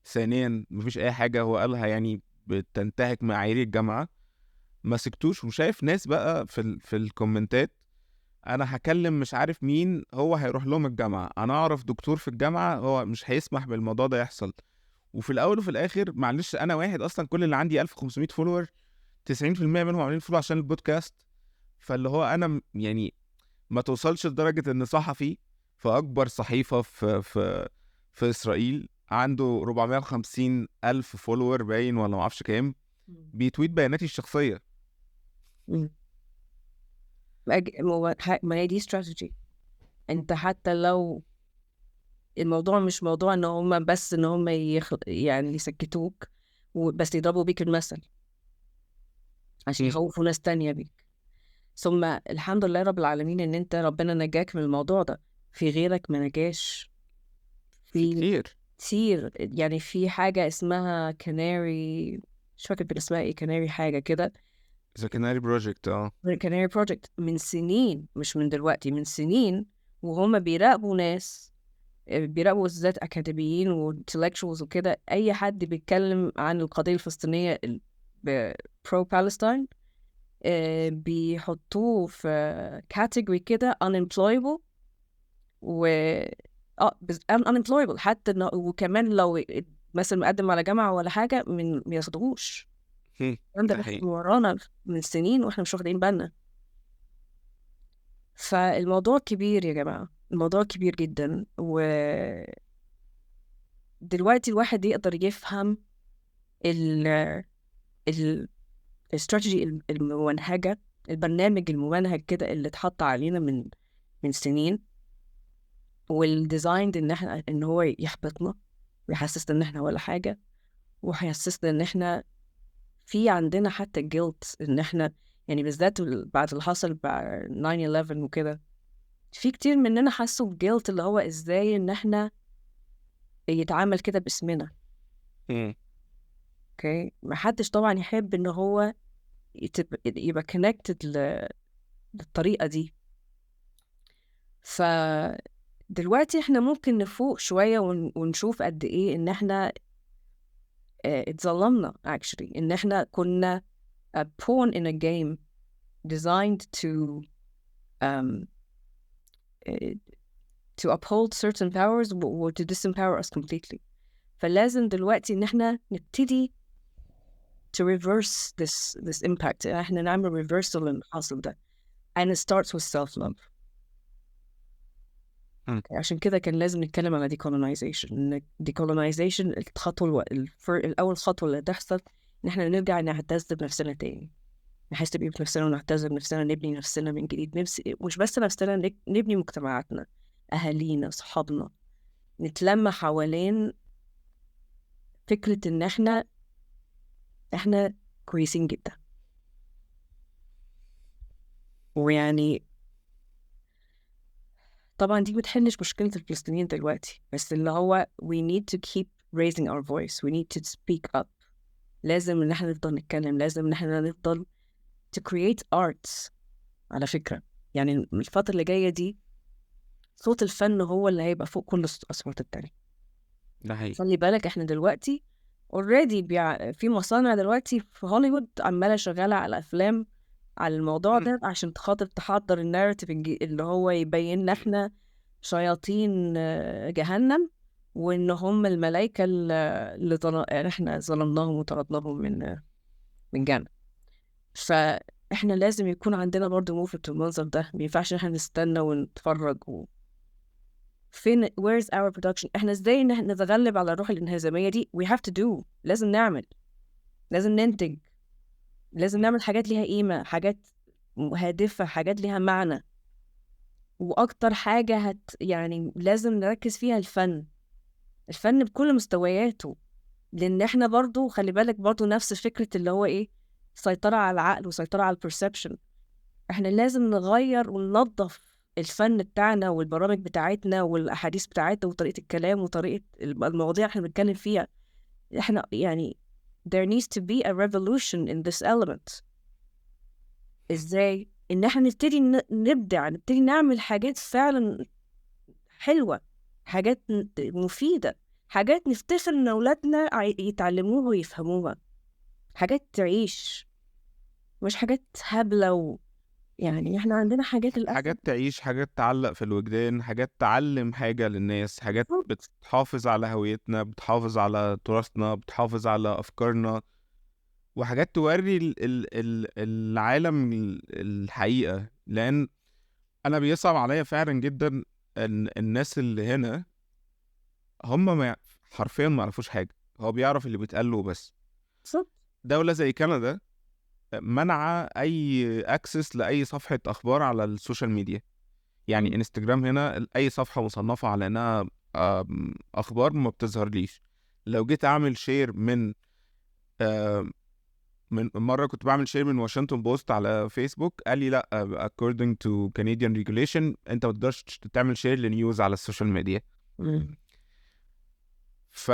[SPEAKER 2] ثانيا مفيش اي حاجه هو قالها يعني بتنتهك معايير الجامعه، ما سكتوش. وشايف ناس بقى في الكومنتات، انا هكلم مش عارف مين، هو هيروح لهم الجامعه، انا اعرف دكتور في الجامعه هو مش هيسمح بالموضوع ده يحصل. وفي الاول وفي الاخر معلش، انا واحد اصلا كل اللي عندي 1500 فولور، 90% منهم عاملين فولو عشان البودكاست. فاللي هو انا يعني ما توصلش لدرجه ان صحفي في اكبر صحيفه في اسرائيل عنده 450 الف فولور باين ولا ما اعرفش كام، بيتويت بياناتي الشخصيه.
[SPEAKER 3] مم. ما هي دي استراتيجي. انت حتى لو الموضوع مش موضوع ان هم بس ان هم يعني يسكتوك بس يضربوا بيك المثل عشان يخوفوا ناس تانية بيك. ثم الحمد لله رب العالمين ان انت ربنا نجاك من الموضوع ده، في غيرك ما نجاش.
[SPEAKER 2] في
[SPEAKER 3] كتير يعني. في حاجة اسمها كناري، مش فاكر كان اسمها ايه، كناري حاجة كده،
[SPEAKER 2] ذا كناري بروجكت.
[SPEAKER 3] كناري بروجكت، من سنين مش من دلوقتي، من سنين، وهم بيراقبوا ناس، بيراقبوا بالذات أكاديميين وانتلكشوالز وكده، أي حد بيتكلم عن القضية الفلسطينية برو بالستاين بيحطوه في كاتيجوري كده unemployable و unemployable حتى وكمان لو مثلا مقدم على جامعة ولا حاجة ما ياخدوهوش. ده بيحصل ورانا من سنين واحنا مش واخدين بالنا. فالموضوع كبير يا جماعة، الموضوع كبير جدا. دلوقتي الواحد يقدر يفهم الاستراتيجي الممنهجة، البرنامج الممنهج كده اللي اتحط علينا من سنين، والديزاين ان هو يحبطنا ويحسسنا ان احنا ولا حاجة، وهيحسسنا ان احنا في عندنا حتى جيلت، ان احنا يعني بالذات بعد اللي حصل بعد 9/11 وكده، في كتير مننا حسوا بجيلت اللي هو ازاي ان احنا يتعامل كده باسمنا. اوكي، ما حدش طبعا يحب ان هو يبقى connected للطريقة دي. فدلوقتي احنا ممكن نفوق شوية ونشوف قد ايه ان احنا اتظلمنا actually، ان احنا كنا a pawn in a game designed to um, to uphold certain powers or to disempower us completely. فلازم دلوقتي ان احنا نبتدي to reverse this impact. احنا نعمل reversal اللي حاصل ده، and it starts with self-love. عشان كده كان لازم نتكلم على decolonization. إن decolonization الخطوة الأول خطوة اللي تحصل إن إحنا نرجع نعتز بنفسنا تاني، نحس بقيمة نفسنا ونعتز بنفسنا، نبني نفسنا من جديد، مش بس نفسنا، نبني مجتمعاتنا، أهالينا، صحابنا، نتلم حوالين فكرة إن إحنا كويسين جدا. ويعني طبعا دي بتحلش مشكلة الفلسطينيين دلوقتي، بس اللي هو we need to keep raising our voice, we need to speak up. لازم ان احنا نفضل نتكلم، لازم ان احنا نفضل to create arts. على فكرة يعني الفترة اللي جاية دي صوت الفن هو اللي هيبقى فوق كل الأصوات التانية.
[SPEAKER 2] ده حقيقي.
[SPEAKER 3] خلي بالك احنا دلوقتي already في مصانع دلوقتي في هوليوود عمالة شغالة على أفلام على الموضوع ده عشان خاطر تحضر الناريتيف اللي هو يبين احنا شياطين جهنم، وان هم الملائكة اللي يعني احنا ظلمناهم وطردناهم من جنة. فاحنا لازم يكون عندنا برضو موفت المنظر ده، ما ينفعش احنا نستنى ونتفرج فين where's our production؟ احنا ازاي نتغلب على الروح الانهزامية دي؟ we have to do، لازم نعمل، لازم ننتج، لازم نعمل حاجات ليها قيمة، حاجات هادفة، حاجات ليها معنى. واكتر حاجة يعني لازم نركز فيها الفن بكل مستوياته، لان احنا برضو خلي بالك برضو نفس فكرة اللي هو ايه، سيطرة على العقل وسيطرة على البرسبشن. احنا لازم نغير وننظف الفن بتاعنا والبرامج بتاعتنا والاحاديث بتاعتنا وطريقة الكلام وطريقة المواضيع احنا بنتكلم فيها. احنا يعني there needs to be a revolution in this element. ازاي؟ ان احنا نبتدي نبدع، نبتدي نعمل حاجات فعلا حلوة، حاجات مفيدة، حاجات نفتخر ان اولادنا يتعلموها ويفهموها، حاجات تعيش، مش حاجات هبلة يعني احنا عندنا حاجات للأسف.
[SPEAKER 2] حاجات تعيش، حاجات تعلق في الوجدان، حاجات تعلم حاجة للناس، حاجات بتحافظ على هويتنا، بتحافظ على تراثنا، بتحافظ على أفكارنا، وحاجات توري العالم الحقيقة. لأن أنا بيصعب عليا فعلا جدا إن الناس اللي هنا هم حرفيا ما يعرفوش حاجة، هو بيعرف اللي بيتقال له بس.
[SPEAKER 3] صح.
[SPEAKER 2] دولة زي كندا منع أي أكسس لأي صفحة أخبار على السوشيال ميديا. يعني انستجرام هنا أي صفحة مصنفة على إنها أخبار ما بتظهرليش. لو جيت أعمل شير من مرة كنت بعمل شير من واشنطن بوست على فيسبوك، قال لي لا according to Canadian regulation أنت ما تقدرش تعمل شير لنيوز على السوشيال ميديا. ف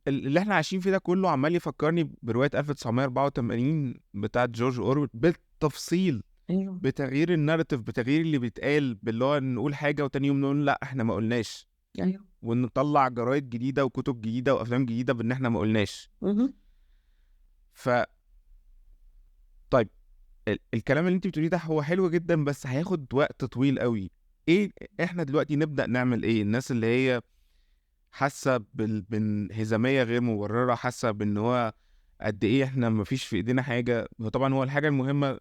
[SPEAKER 2] اللي احنا عايشين فيه ده كله عمال يفكرني برواية 1984 بتاعت جورج أورويل بالتفصيل،
[SPEAKER 3] ايوه
[SPEAKER 2] بتغيير الناريتيف، بتغيير اللي بيتقال، باللي هو نقول حاجة وتاني يوم نقول لا احنا ما قلناش،
[SPEAKER 3] ايوه
[SPEAKER 2] ونطلع جرايد جديدة وكتب جديدة وأفلام جديدة بإن احنا ما قلناش. طيب الكلام اللي انت بتقوليه ده هو حلو جدا، بس هياخد وقت طويل قوي. ايه احنا دلوقتي نبدأ نعمل ايه؟ الناس اللي هي حاسة بانهزامية غير مبررة، حاسة بان هو قد ايه احنا مفيش في ايدينا حاجة. وطبعا هو الحاجة المهمة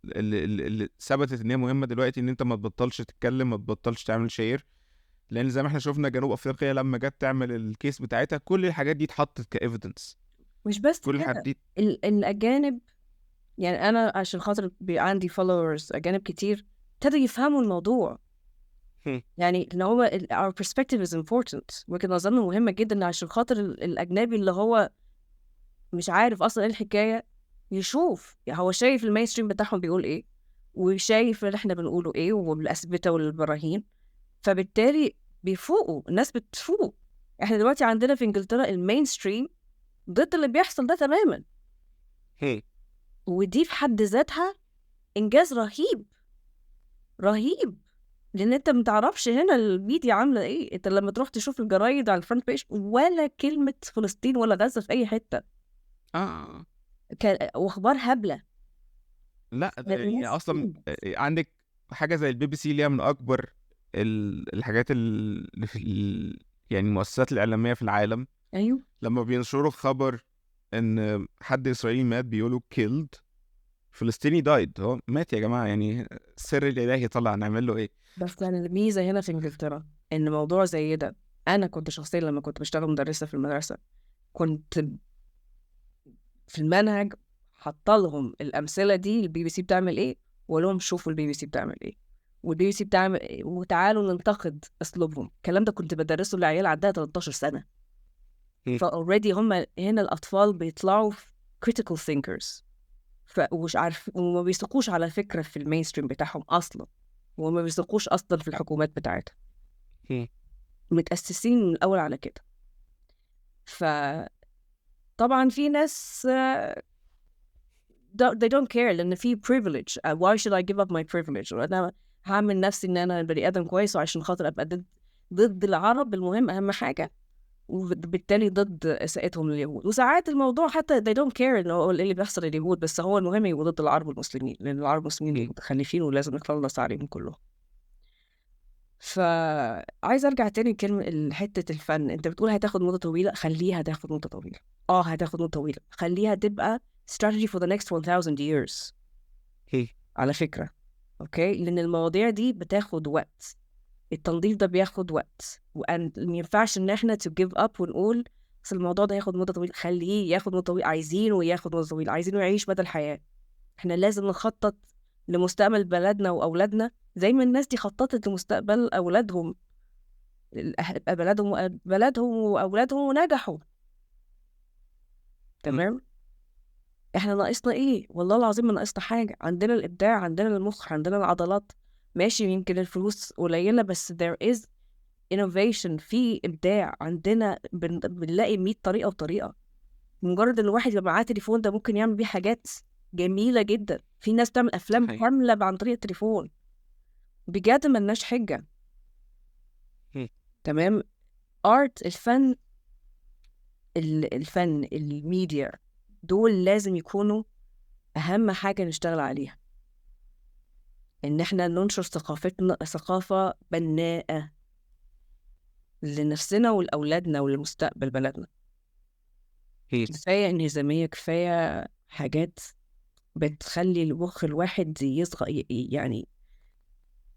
[SPEAKER 2] اللي ثبتت ان هي مهمة دلوقتي ان انت ما تبطلش تتكلم، ما تبطلش تعمل شير. لان زي ما احنا شفنا جنوب افريقيا لما جت تعمل الكيس بتاعتها كل الحاجات دي اتحطت كايفيدنس.
[SPEAKER 3] مش بس
[SPEAKER 2] كل
[SPEAKER 3] كده،
[SPEAKER 2] الحاجات دي
[SPEAKER 3] الأجانب، يعني أنا عشان خاطر عندي followers أجانب كتير ابتدوا يفهموا الموضوع. يعني إن هو our perspective is important، وكان نظرنا مهمة جدا عشان خاطر الأجنبي اللي هو مش عارف أصلا إيه الحكاية يشوف، يعني هو شايف المينستريم بتاعهم بيقول إيه، وشايف اللي إحنا بنقوله إيه والأثبتة والبراهين، فبالتالي بيفوقوا، الناس بتفوق. إحنا دلوقتي عندنا في إنجلترا المينستريم ضد اللي بيحصل ده تماما، ودي في حد ذاتها إنجاز رهيب رهيب، لأن أنت متعرفش هنا الميديا عاملة إيه. أنت لما تروح تشوف الجرايد على الفرونت بيج ولا كلمة فلسطين ولا غزة في أي حتة، وأخبار هبلة.
[SPEAKER 2] لا يعني اصلا عندك حاجه زي البي بي سي اللي هي من اكبر الحاجات اللي في يعني المؤسسات الاعلاميه في العالم.
[SPEAKER 3] أيوه
[SPEAKER 2] لما بينشروا خبر ان حد اسرائيلي مات بيقولوا killed فلسطيني died، هو مات يا جماعه، يعني السر الالهي طلع، نعمل له ايه؟
[SPEAKER 3] بس كان الميزة هنا في إنجلترا إن موضوع زي ده، أنا كنت شخصيا لما كنت بشتغل مدرسة في المدرسة كنت في المنهج حاطه لهم الأمثلة دي، البي بي سي بتعمل إيه، وأقول لهم شوفوا البي بي سي بتعمل إيه، والبي بي سي بتعمل إيه، وتعالوا ننتقد أسلوبهم. الكلام ده كنت بدرسه لعيال عندها 13 سنة. فأوريدي هم هنا الأطفال بيطلعوا critical thinkers، ومش عارف، وما بيثقوش على فكرة في المينستريم بتاعهم أصلا، وما بيثقوش أصلا في الحكومات بتاعتهم، متأسسين من الأول على كده. فطبعا في ناس they don't care لأن في privilege. why should I give up my privilege؟ وأنا هعمل نفسي إن أنا بني آدم كويس وعشان خاطر أبقى ضد العرب، المهم أهم حاجة، وبالتالي ضد إساءتهم لليهود. وساعات الموضوع حتى they don't care إنه هو اللي بيحصل لليهود، بس هو المهم يبقوا ضد العرب والمسلمين، لأن العرب والمسلمين متخلفين ولازم نخلص عليهم كلهم. فعايز أرجع تاني لكلمة حتة الفن. أنت بتقول هتاخد مدة طويلة، خليها تاخد مدة طويلة. هتاخد مدة طويلة، خليها تبقى strategy for the next 1000 years على فكرة. أوكي، لأن المواضيع دي بتاخد وقت، التنظيف ده بياخد وقت، وما ينفعش ان احنا to give up ونقول بس الموضوع ده ياخد مدة طويلة. خليه ياخد مدة طويلة، عايزينه ياخد مدة طويلة، عايزينه يعيش مدى الحياة. احنا لازم نخطط لمستقبل بلدنا وأولادنا زي ما الناس دي خططت لمستقبل أولادهم، بلدهم وأولادهم ونجحوا. تمام. احنا ناقصنا ايه؟ والله العظيم ما ناقصنا حاجة. عندنا الإبداع، عندنا المخ، عندنا العضلات. ماشي، يمكن الفلوس قليلة بس there is innovation، في إبداع عندنا، بنلاقي 100 طريقة وطريقة. مجرد ان الواحد يبقى معاه تليفون ده ممكن يعمل بيه حاجات جميلة جدا. في ناس تعمل افلام
[SPEAKER 2] حقيقي.
[SPEAKER 3] كاملة عن طريق التليفون، بجد ملناش حجة.
[SPEAKER 2] مم.
[SPEAKER 3] تمام. الفن، الفن، الميديا، دول لازم يكونوا اهم حاجة نشتغل عليها، ان احنا ننشر ثقافتنا، ثقافة بناءة لنفسنا ولأولادنا ولمستقبل بلدنا.
[SPEAKER 2] مم.
[SPEAKER 3] كفاية انهزامية، كفاية حاجات بتخلي المخ الواحد يصغر، يعني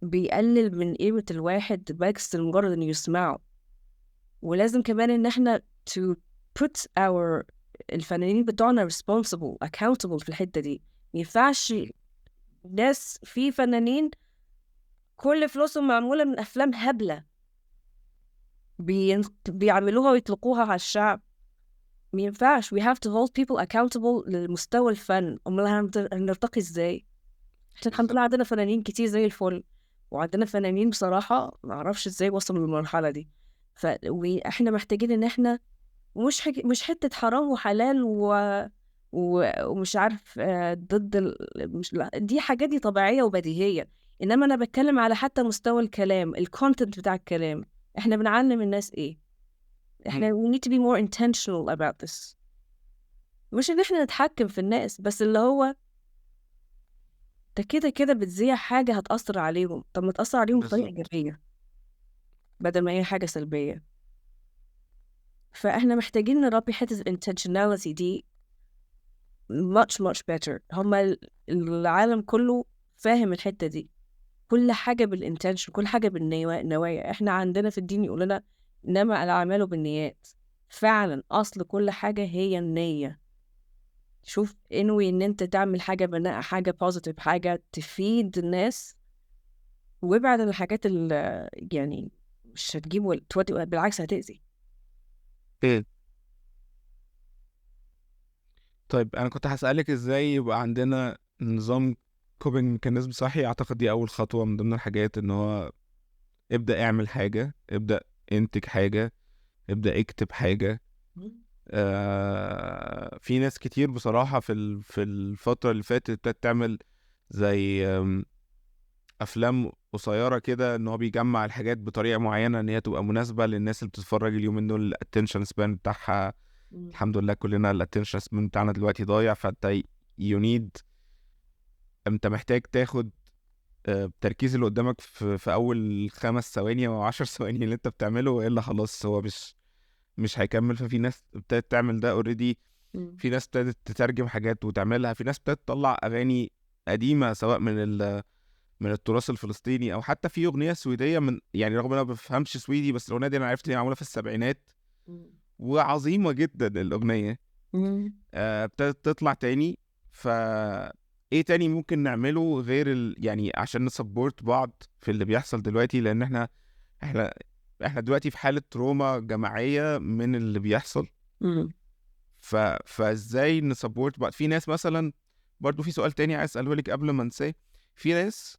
[SPEAKER 3] بيقلل من قيمة الواحد بس لمجرد انه يسمعه. ولازم كمان ان احنا to put الفنانين بتوعنا responsible accountable في الحتة دي. مينفعش ناس، في فنانين كل فلوسهم معمولة من أفلام هبلة بيعملوها ويطلقوها على الشعب. مينفعش. we have to hold people accountable لمستوى الفن. أمال هنرتقي ازاي؟ احنا الحمد لله عندنا فنانين كتير زي الفل، وعندنا فنانين بصراحة معرفش ازاي وصلوا للمرحلة دي. واحنا محتاجين ان احنا مش حتة حرام وحلال ومش عارف ضد مش، لا، دي حاجات دي طبيعية وبديهية. انما انا بتكلم على حتى مستوى الكلام، الكونتنت بتاع الكلام. احنا بنعلم الناس ايه؟ احنا we need to be more intentional about this. مش ان احنا نتحكم في الناس، بس اللي هو انت كده كده بتذيع حاجة هتأثر عليهم، طب ما تأثر عليهم بطريقة
[SPEAKER 2] بالظبط.
[SPEAKER 3] إيجابية بدل ما هي حاجة سلبية. فاحنا محتاجين نربي حتة intentionality دي much better. العالم كله فاهم الحتة دي، كل حاجة بالintention، كل حاجة بالنوايا. احنا عندنا في الدين يقول لنا إنما الأعمال بالنيات. فعلا أصل كل حاجة هي النية. شوف، انوي ان انت تعمل حاجة بناء، حاجة positive، حاجة تفيد الناس، وابعد عن الحاجات اللي يعني مش هتجيب تودي، بالعكس هتأذي.
[SPEAKER 2] مم. طيب انا كنت هسألك ازاي يبقى عندنا نظام كوبينج ميكانيزم صحي. اعتقد دي اول خطوة من ضمن الحاجات، ان هو ابدأ اعمل حاجة، ابدأ انتج حاجة، ابدأ اكتب حاجة. في ناس كتير بصراحة في الفترة اللي فاتت ابتدت تعمل زي افلام قصيرة كده، ان هو بيجمع الحاجات بطريقة معينة ان هي تبقى مناسبة للناس اللي بتتفرج اليومين دول. الاتنشن سبان بتاعها الحمد لله كلنا الاتنشن سبان بتاعنا دلوقتي ضايع. فانت يونيد، انت محتاج تاخد تركيز اللي قدامك في اول 5 ثواني او 10 ثواني اللي انت بتعمله، والا خلاص هو مش هيكمل. ففي ناس ابتدت تعمل ده اوريدي، في ناس ابتدت تترجم حاجات وتعملها، في ناس ابتدت تطلع اغاني قديمه سواء من التراث الفلسطيني، او حتى في اغنيه سويديه من، يعني رغم انا ما بفهمش سويدي، بس الاغنيه دي انا عرفت ان هي معموله في السبعينات وعظيمه جدا الاغنيه. ابتدت تطلع تاني. ف ايه تاني ممكن نعمله غير يعني عشان نسبورت بعض في اللي بيحصل دلوقتي؟ لان احنا احنا دلوقتي في حالة تروما جماعية من اللي بيحصل. فازاي نسبورت بعض؟ في ناس مثلا، برضو في سؤال تاني عايز اساله لك قبل ما انساه. في ناس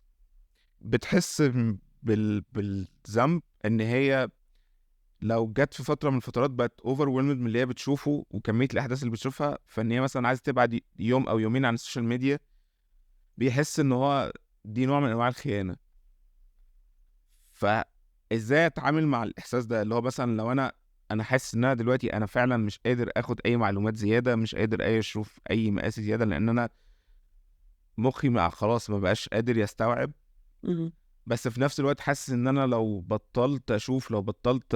[SPEAKER 2] بتحس بالذنب ان هي لو جت في فترة من الفترات بقت اوفر من اللي هي بتشوفه وكمية الاحداث اللي بتشوفها، فان هي مثلا عايزة تبعد يوم او يومين عن السوشيال ميديا، بيحس ان هو دي نوع من انواع الخيانة. فازاي اتعامل مع الاحساس ده؟ اللي هو مثلا لو انا حاسس ان انا دلوقتي انا فعلا مش قادر اخد اي معلومات زيادة، مش قادر اشوف اي مقاسي زيادة، لان انا مخي خلاص ما بقاش قادر يستوعب. بس في نفس الوقت حاسس ان انا لو بطلت اشوف، لو بطلت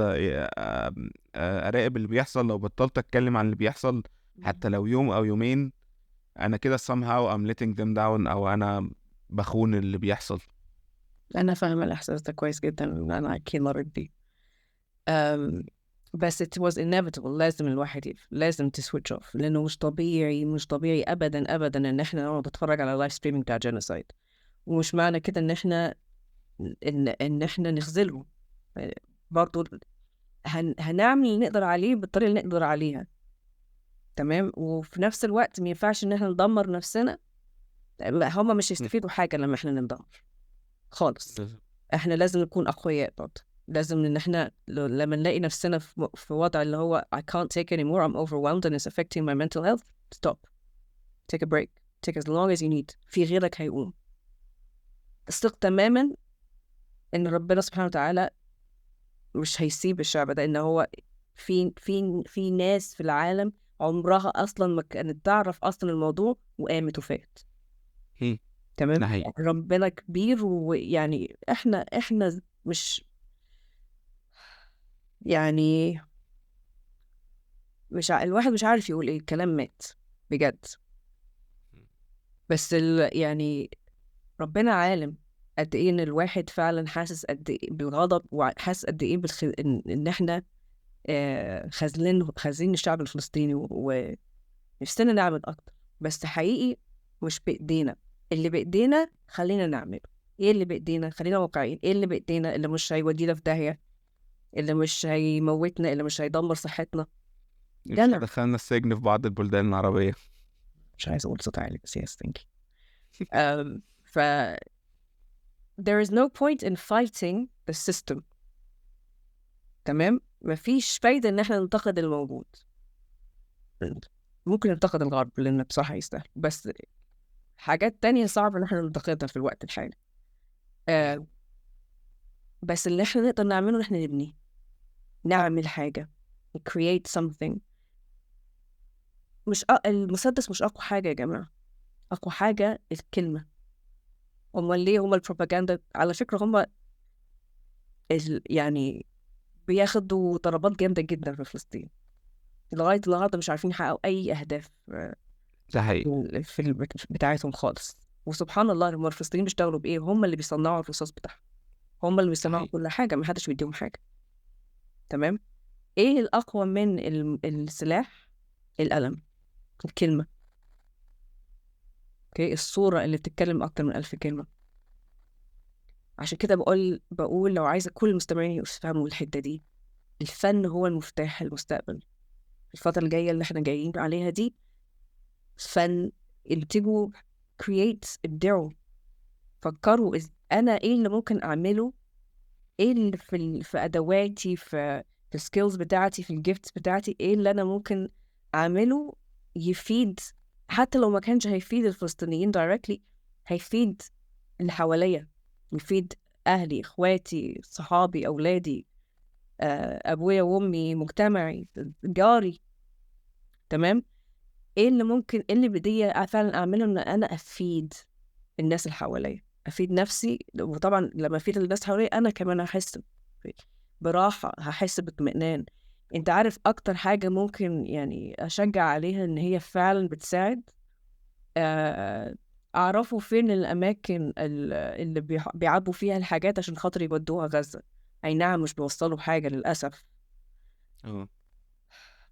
[SPEAKER 2] اراقب اللي بيحصل، لو بطلت اتكلم عن اللي بيحصل حتى لو يوم او يومين، انا كده somehow I'm letting them down، او انا بخون اللي بيحصل.
[SPEAKER 3] أنا فاهمة الإحساس ده كويس جدا، أنا أكيد مريت بيه. بس it was inevitable. لازم الواحد لازم تسويتش اوف، لأنه مش طبيعي أبدا أبدا إن إحنا نقعد نتفرج على لايف ستريمينج بتاع جينوسايد. ومش معنى كده إن إحنا إحنا نخذله. برضو هنعمل اللي نقدر عليه بالطريقة اللي نقدر عليها، تمام. وفي نفس الوقت ما ينفعش إن إحنا ندمر نفسنا. هما مش يستفيدوا حاجة لما إحنا نندمر خالص. إحنا لازم نكون أقوياء برضه، لازم ان احنا لما نلاقي نفسنا في وضع اللي هو I can't take anymore, I'm overwhelmed and it's affecting my mental health, stop, take a break, take as long as you need. في غيرك هيقوم. الثق تماما ان ربنا سبحانه وتعالى مش هيسيب الشعب ده، ان هو في ناس في العالم عمرها اصلا ما كانت تعرف اصلا الموضوع وقامت وفات.
[SPEAKER 2] ده
[SPEAKER 3] تمام.
[SPEAKER 2] حقيقي.
[SPEAKER 3] ربنا كبير، ويعني احنا مش يعني الواحد مش عارف يقول ايه، الكلام مات بجد. بس يعني ربنا عالم قد ايه ان الواحد فعلا حاسس قد ايه بالغضب، وحاسس قد ايه ان احنا خازلين الشعب الفلسطيني، ونفسنا نعمل اكتر. بس حقيقي مش بايدينا. اللي بايدينا خلينا نعمله. ايه اللي بايدينا؟ خلينا واقعيين. ايه اللي بايدينا اللي مش هيودينا في داهية، اللي مش هيموتنا، اللي مش هيدمر صحتنا؟
[SPEAKER 2] مش
[SPEAKER 3] جنر.
[SPEAKER 2] دخلنا السجن في بعض البلدان العربية.
[SPEAKER 3] مش عايز اقول صوت عالي بس yes thank you. ف there is no point in fighting the system. تمام. مفيش فايدة ان احنا ننتقد الموجود. ممكن ننتقد الغرب لان بصراحة يستاهل، بس حاجات تانية صعب ان احنا ننتقدها في الوقت الحالي. بس اللي احنا نقدر نعمله ان احنا نبني، نعمل حاجة، create something. مش المسدس مش اقوى حاجة يا جماعة. اقوى حاجة الكلمة. امال ليه هما البروباغندا؟ على فكرة هما يعني بياخدوا ضربات جامدة جدا في فلسطين لغاية النهاردة، مش عارفين يحققوا أي أهداف
[SPEAKER 2] ده حقيقي.
[SPEAKER 3] بتاعتهم خالص. وسبحان الله لما الفلسطينيين بيشتغلوا بإيه؟ هم اللي بيصنعوا الرصاص بتاعهم، هم اللي بيصنعوا كل حاجة، ما حدش بيديهم حاجة. تمام. إيه الأقوى من السلاح؟ القلم، الكلمة. أوكي، الصورة اللي بتتكلم أكتر من 1000 كلمة. عشان كده بقول لو عايزة كل المستمعين يفهموا الحتة دي، الفن هو المفتاح المستقبل. الفترة الجاية اللي احنا جايين عليها دي فن، اللي بتيجوا create، ابدعوا، فكروا انا ايه اللي ممكن اعمله، ايه اللي في ادواتي، في السكيلز بتاعتي، في الجيفتس بتاعتي، ايه اللي انا ممكن اعمله يفيد، حتى لو ما كانش هيفيد الفلسطينيين directly، هيفيد اللي حواليا، يفيد اهلي، اخواتي، صحابي، اولادي، ابويا وامي، مجتمعي، جاري. تمام. ايه اللي ممكن، ايه اللي بدي فعلا اعمله ان انا افيد الناس اللي حواليا، افيد نفسي. وطبعا لما افيد الناس حواليا انا كمان هحس براحة، هحس باطمئنان. انت عارف اكتر حاجة ممكن يعني اشجع عليها ان هي فعلا بتساعد؟ اعرفوا فين الاماكن اللي بيعبوا فيها الحاجات عشان خاطر يودوها غزة. اي نعم مش بيوصلوا حاجة للأسف،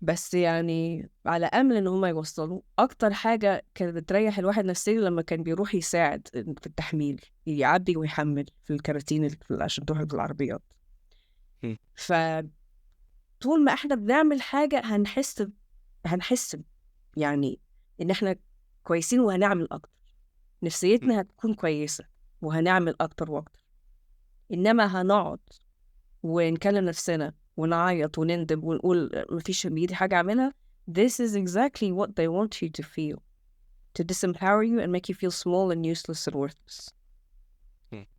[SPEAKER 3] بس يعني على أمل إن هما يوصلوا. أكتر حاجة كانت بتريح الواحد نفسيا لما كان بيروح يساعد في التحميل، يعبي ويحمل في الكراتين عشان تروح بالعربيات. فطول ما احنا بنعمل حاجة هنحس يعني إن احنا كويسين، وهنعمل أكتر. نفسيتنا هتكون كويسة وهنعمل أكتر وأكتر. إنما هنقعد ونكلم نفسنا ونعيط وندب ونقول مفيش بإيدي حاجة أعملها. This is exactly what they want you to feel, to disempower you and make you feel small and useless and worthless.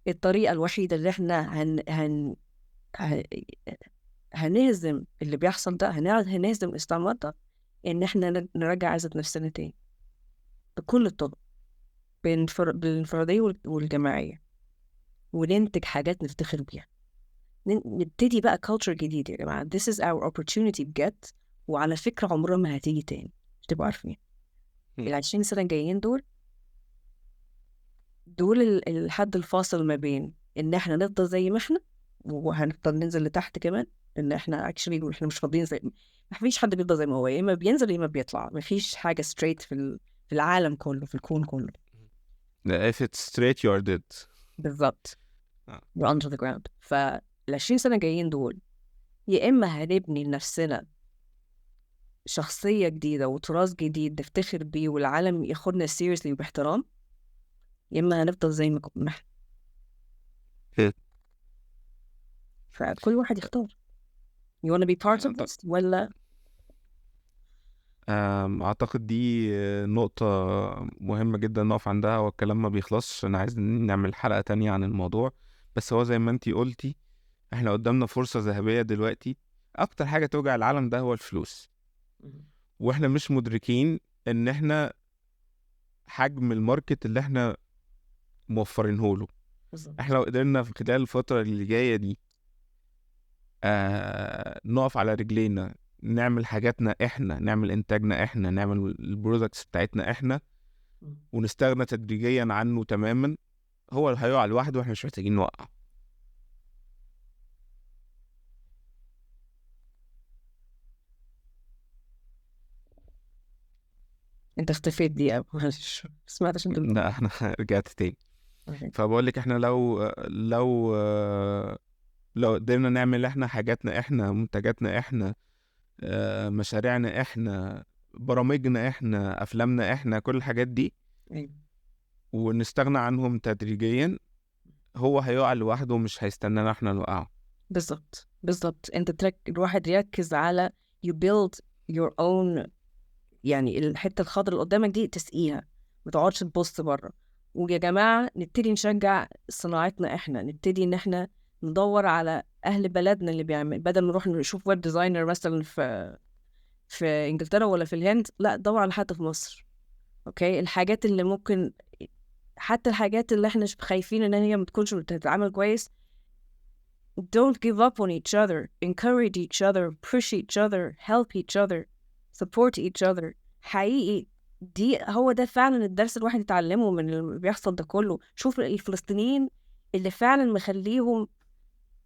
[SPEAKER 3] الطريقة الوحيدة اللي احنا هنهزم اللي بيحصل ده، هنهزم الاستعمار ده، إن احنا نرجع عزة نفسنا تاني بكل الطرق، بالانفرادية والجماعية، وننتج حاجات نفتخر بيها. نبتدي بقى culture جديد يا جماعة. This is our opportunity بجد. وعلى فكرة عمرها ما هتيجي تاني، مش تبقوا عارفين. 20 سنة جايين دول الحد الفاصل ما بين إن إحنا نفضل زي ما إحنا، وهنفضل ننزل لتحت كمان. إن إحنا actually إحنا مش فاضيين ما فيش حد بيفضل زي ما هو، يا إما بينزل يا إما بيطلع. ما فيش حاجة straight في العالم كله، في الكون كله.
[SPEAKER 2] If it's straight you're dead.
[SPEAKER 3] بالضبط. You're under the ground. 20 سنة جايين دول يا إما هنبني لنفسنا شخصية جديدة وتراث جديد نفتخر بيه والعالم ياخدنا seriously وباحترام، يا إما هنفضل زي ما كنا. فكل واحد يختار you wanna be part of this ولا
[SPEAKER 2] اعتقد دي نقطة مهمة جدا نقف عندها، والكلام ما بيخلصش. انا عايز نعمل حلقة تانية عن الموضوع، بس هو زي ما انتي قلتي احنا قدامنا فرصة ذهبية دلوقتي. اكتر حاجة توجع العالم ده هو الفلوس، واحنا مش مدركين ان احنا حجم الماركت اللي احنا موفرينه له.
[SPEAKER 3] بالظبط
[SPEAKER 2] احنا لو قدرنا في خلال الفترة اللي جاية دي نقف على رجلينا، نعمل حاجاتنا احنا، نعمل انتاجنا احنا، نعمل البرودكتس بتاعتنا احنا، ونستغنى تدريجيا عنه تماما، هو اللي هيقع لوحده واحنا مش محتاجين نوقع.
[SPEAKER 3] انت اختفيت دقيقة معلش سمعتش انت
[SPEAKER 2] لا احنا رجعت تاني.
[SPEAKER 3] okay.
[SPEAKER 2] فبقول لك احنا لو قدرنا نعمل احنا حاجاتنا احنا، منتجاتنا احنا، مشاريعنا احنا، برامجنا احنا، افلامنا احنا، كل الحاجات دي،
[SPEAKER 3] أيوة.
[SPEAKER 2] ونستغنى عنهم تدريجيا، هو هيقع لوحده ومش هيستنانا احنا نوقعه.
[SPEAKER 3] بالظبط انت الواحد يركز على you build your own، يعني الحتة الخضراء اللي قدامك دي تسقيها، ما تقعدش تبص بره. ويا جماعة نبتدي نشجع صناعتنا احنا، نبتدي ان احنا ندور على اهل بلدنا اللي بيعمل، بدل ما نروح نشوف ويب ديزاينر مثلا في انجلترا ولا في الهند، لا دور على حد في مصر. اوكي الحاجات اللي ممكن، حتى الحاجات اللي احنا خايفين ان هي ما تكونش بتتعامل كويس، don't give up on each other, encourage each other, push each other, help each other, support each other. حقيقي هو ده فعلا الدرس الواحد يتعلمه من اللي بيحصل ده كله. شوف الفلسطينيين اللي فعلا مخليهم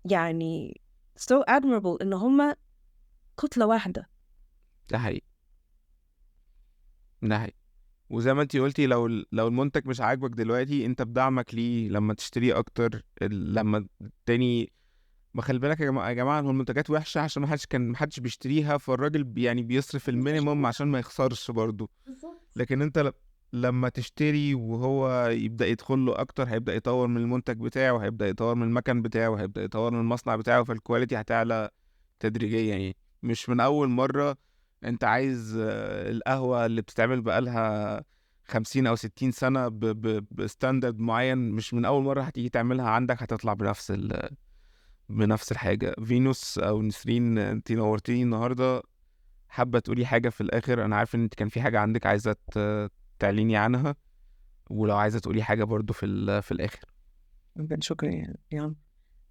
[SPEAKER 3] يعني so admirable ان هم كتلة واحدة.
[SPEAKER 2] ده حقيقي، ده حقيقي. وزي ما انتي قلتي، لو المنتج مش عاجبك دلوقتي، انت بدعمك ليه لما تشتريه اكتر، لما تاني. ما خلي بالك يا جماعه هو المنتجات وحشه عشان ما حدش بيشتريها، فالراجل يعني بيصرف المينيمم عشان ما يخسرش برضه. لكن انت لما تشتري وهو يبدا يدخل له اكتر، هيبدا يطور من المنتج بتاعه، هيبدا يطور من المكن بتاعه، هيبدا يطور من المصنع بتاعه، فالكواليتي هتعلى تدريجيا. يعني مش من اول مره. انت عايز القهوه اللي بتتعمل بقالها 50 أو 60 سنة بستاندرد معين، مش من أول مرة هتيجي تعملها عندك هتطلع بنفس الحاجة. فينوس أو نسرين، انت نورتيني النهاردة. حابة تقولي حاجة في الآخر؟ أنا عارف إن انت كان في حاجة عندك عايزة تعليني عنها، ولو عايزة تقولي حاجة برضو في الآخر.
[SPEAKER 3] شكرا يا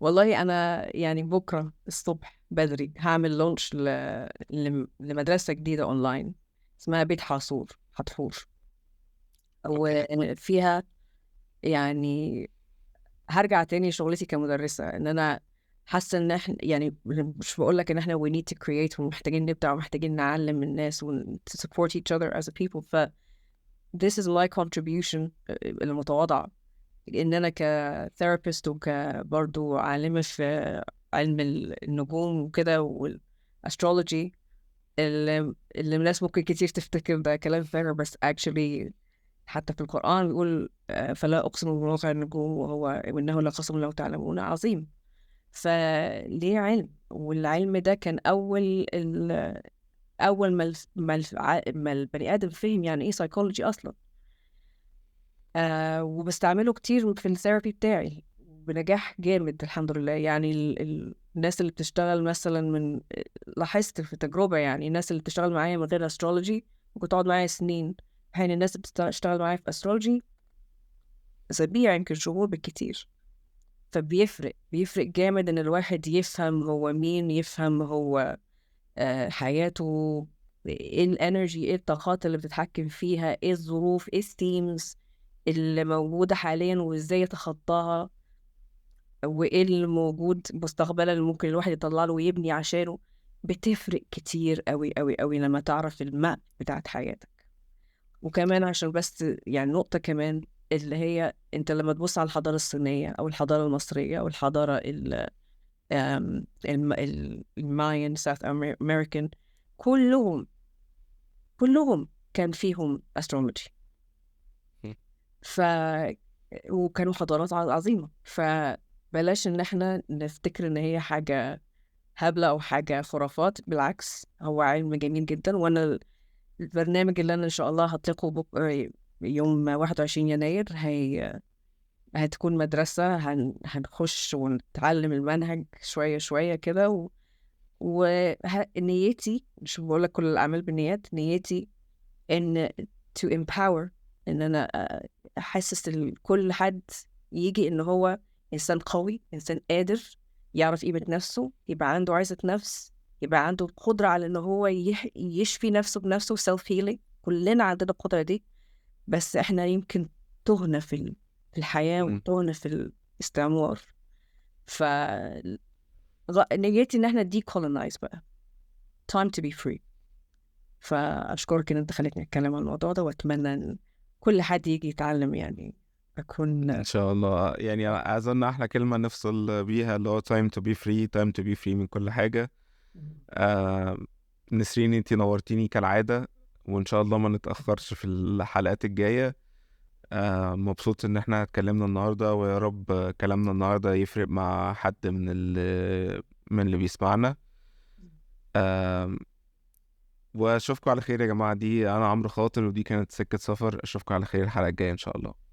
[SPEAKER 3] والله أنا يعني بكرة الصبح بدري هعمل لونش لمدرسة جديدة أونلاين اسمها بيت حتحور، وفيها يعني هرجع تاني شغلتي كمدرسة. إن أنا حاسة إن إحنا يعني مش بقول لك إن إحنا we need to create ومحتاجين نبدع ومحتاجين نعلم الناس و to support each other as a people. ف this is my contribution المتواضعة، إن أنا كثيرابيست وكبرضو عالمة في علم النجوم وكده والأسترولوجي، اللي الناس ممكن كتير تفتكر ده كلام فارغ، بس actually حتى في القرآن بيقول فلا أقسم بمواقع النجوم وإنه لقسم لو تعلمون عظيم. فليه علم، والعلم ده كان أول ما البني آدم فهم يعني إيه سايكولوجي أصلا. وبستعمله كتير في الثيرابي بتاعي بنجاح جامد الحمد لله. يعني الناس اللي بتشتغل مثلا لاحظت في تجربة، يعني الناس اللي بتشتغل معايا من غير أسترولوجي ممكن تقعد معايا سنين، حين الناس اللي بتشتغل معايا في أسترولوجي أسابيع يمكن شهور بالكتير. فبيفرق جامد إن الواحد يفهم هو مين، يفهم هو حياته إيه، الانرجي، إيه الطاقات اللي بتتحكم فيها، إيه الظروف، إيه الثيمز اللي موجودة حاليا وإزاي يتخطاها، وإيه اللي موجود مستقبلا اللي ممكن الواحد يطلع له ويبني عشانه. بتفرق كتير قوي قوي قوي لما تعرف الماء بتاعت حياتك. وكمان عشان بس يعني نقطة كمان، اللي هي انت لما تبص على الحضارة الصينية او الحضارة المصرية او الحضارة الماين ساوث امريكان، كلهم كان فيهم استرولوجي. وكانوا حضارات عظيمة. بلاش ان احنا نفتكر ان هي حاجة هبلة او حاجة خرافات. بالعكس، هو علم جميل جدا. وانا البرنامج اللي انا ان شاء الله هطلقه بكرة يوم 21 يناير هتكون مدرسة هنخش ونتعلم المنهج شوية شوية كده. ونيتي، مش بقولك كل الأعمال بالنيات، نيتي إن to empower، إن أنا أحسس كل حد يجي إن هو إنسان قوي، إنسان قادر، يعرف قيمة نفسه، يبقى عنده عزة نفس، يبقى عنده قدرة على إن هو يشفي نفسه بنفسه، self healing. كلنا عندنا القدرة دي، بس إحنا يمكن تهنا في الحياة وتهنا في الاستعمار. نيتي إن إحنا decolonize بقى، time to be free. فأشكرك إن أنت خليتني أتكلم عن الموضوع ده، وأتمنى إن كل حد يجي يتعلم. يعني أكون
[SPEAKER 2] ان شاء الله. يعني اظن احلى كلمة نفصل بيها اللي هو time to be free، time to be free من كل حاجة. نسرين، انتي نورتيني كالعادة، وان شاء الله ما نتأخرش في الحلقات الجاية. مبسوط ان احنا اتكلمنا النهاردة، ويا رب كلامنا النهاردة يفرق مع حد من اللي بيسمعنا. واشوفكم على خير يا جماعة. دي انا عمرو خاطر، ودي كانت سكة سفر. اشوفكم على خير الحلقة الجاية ان شاء الله.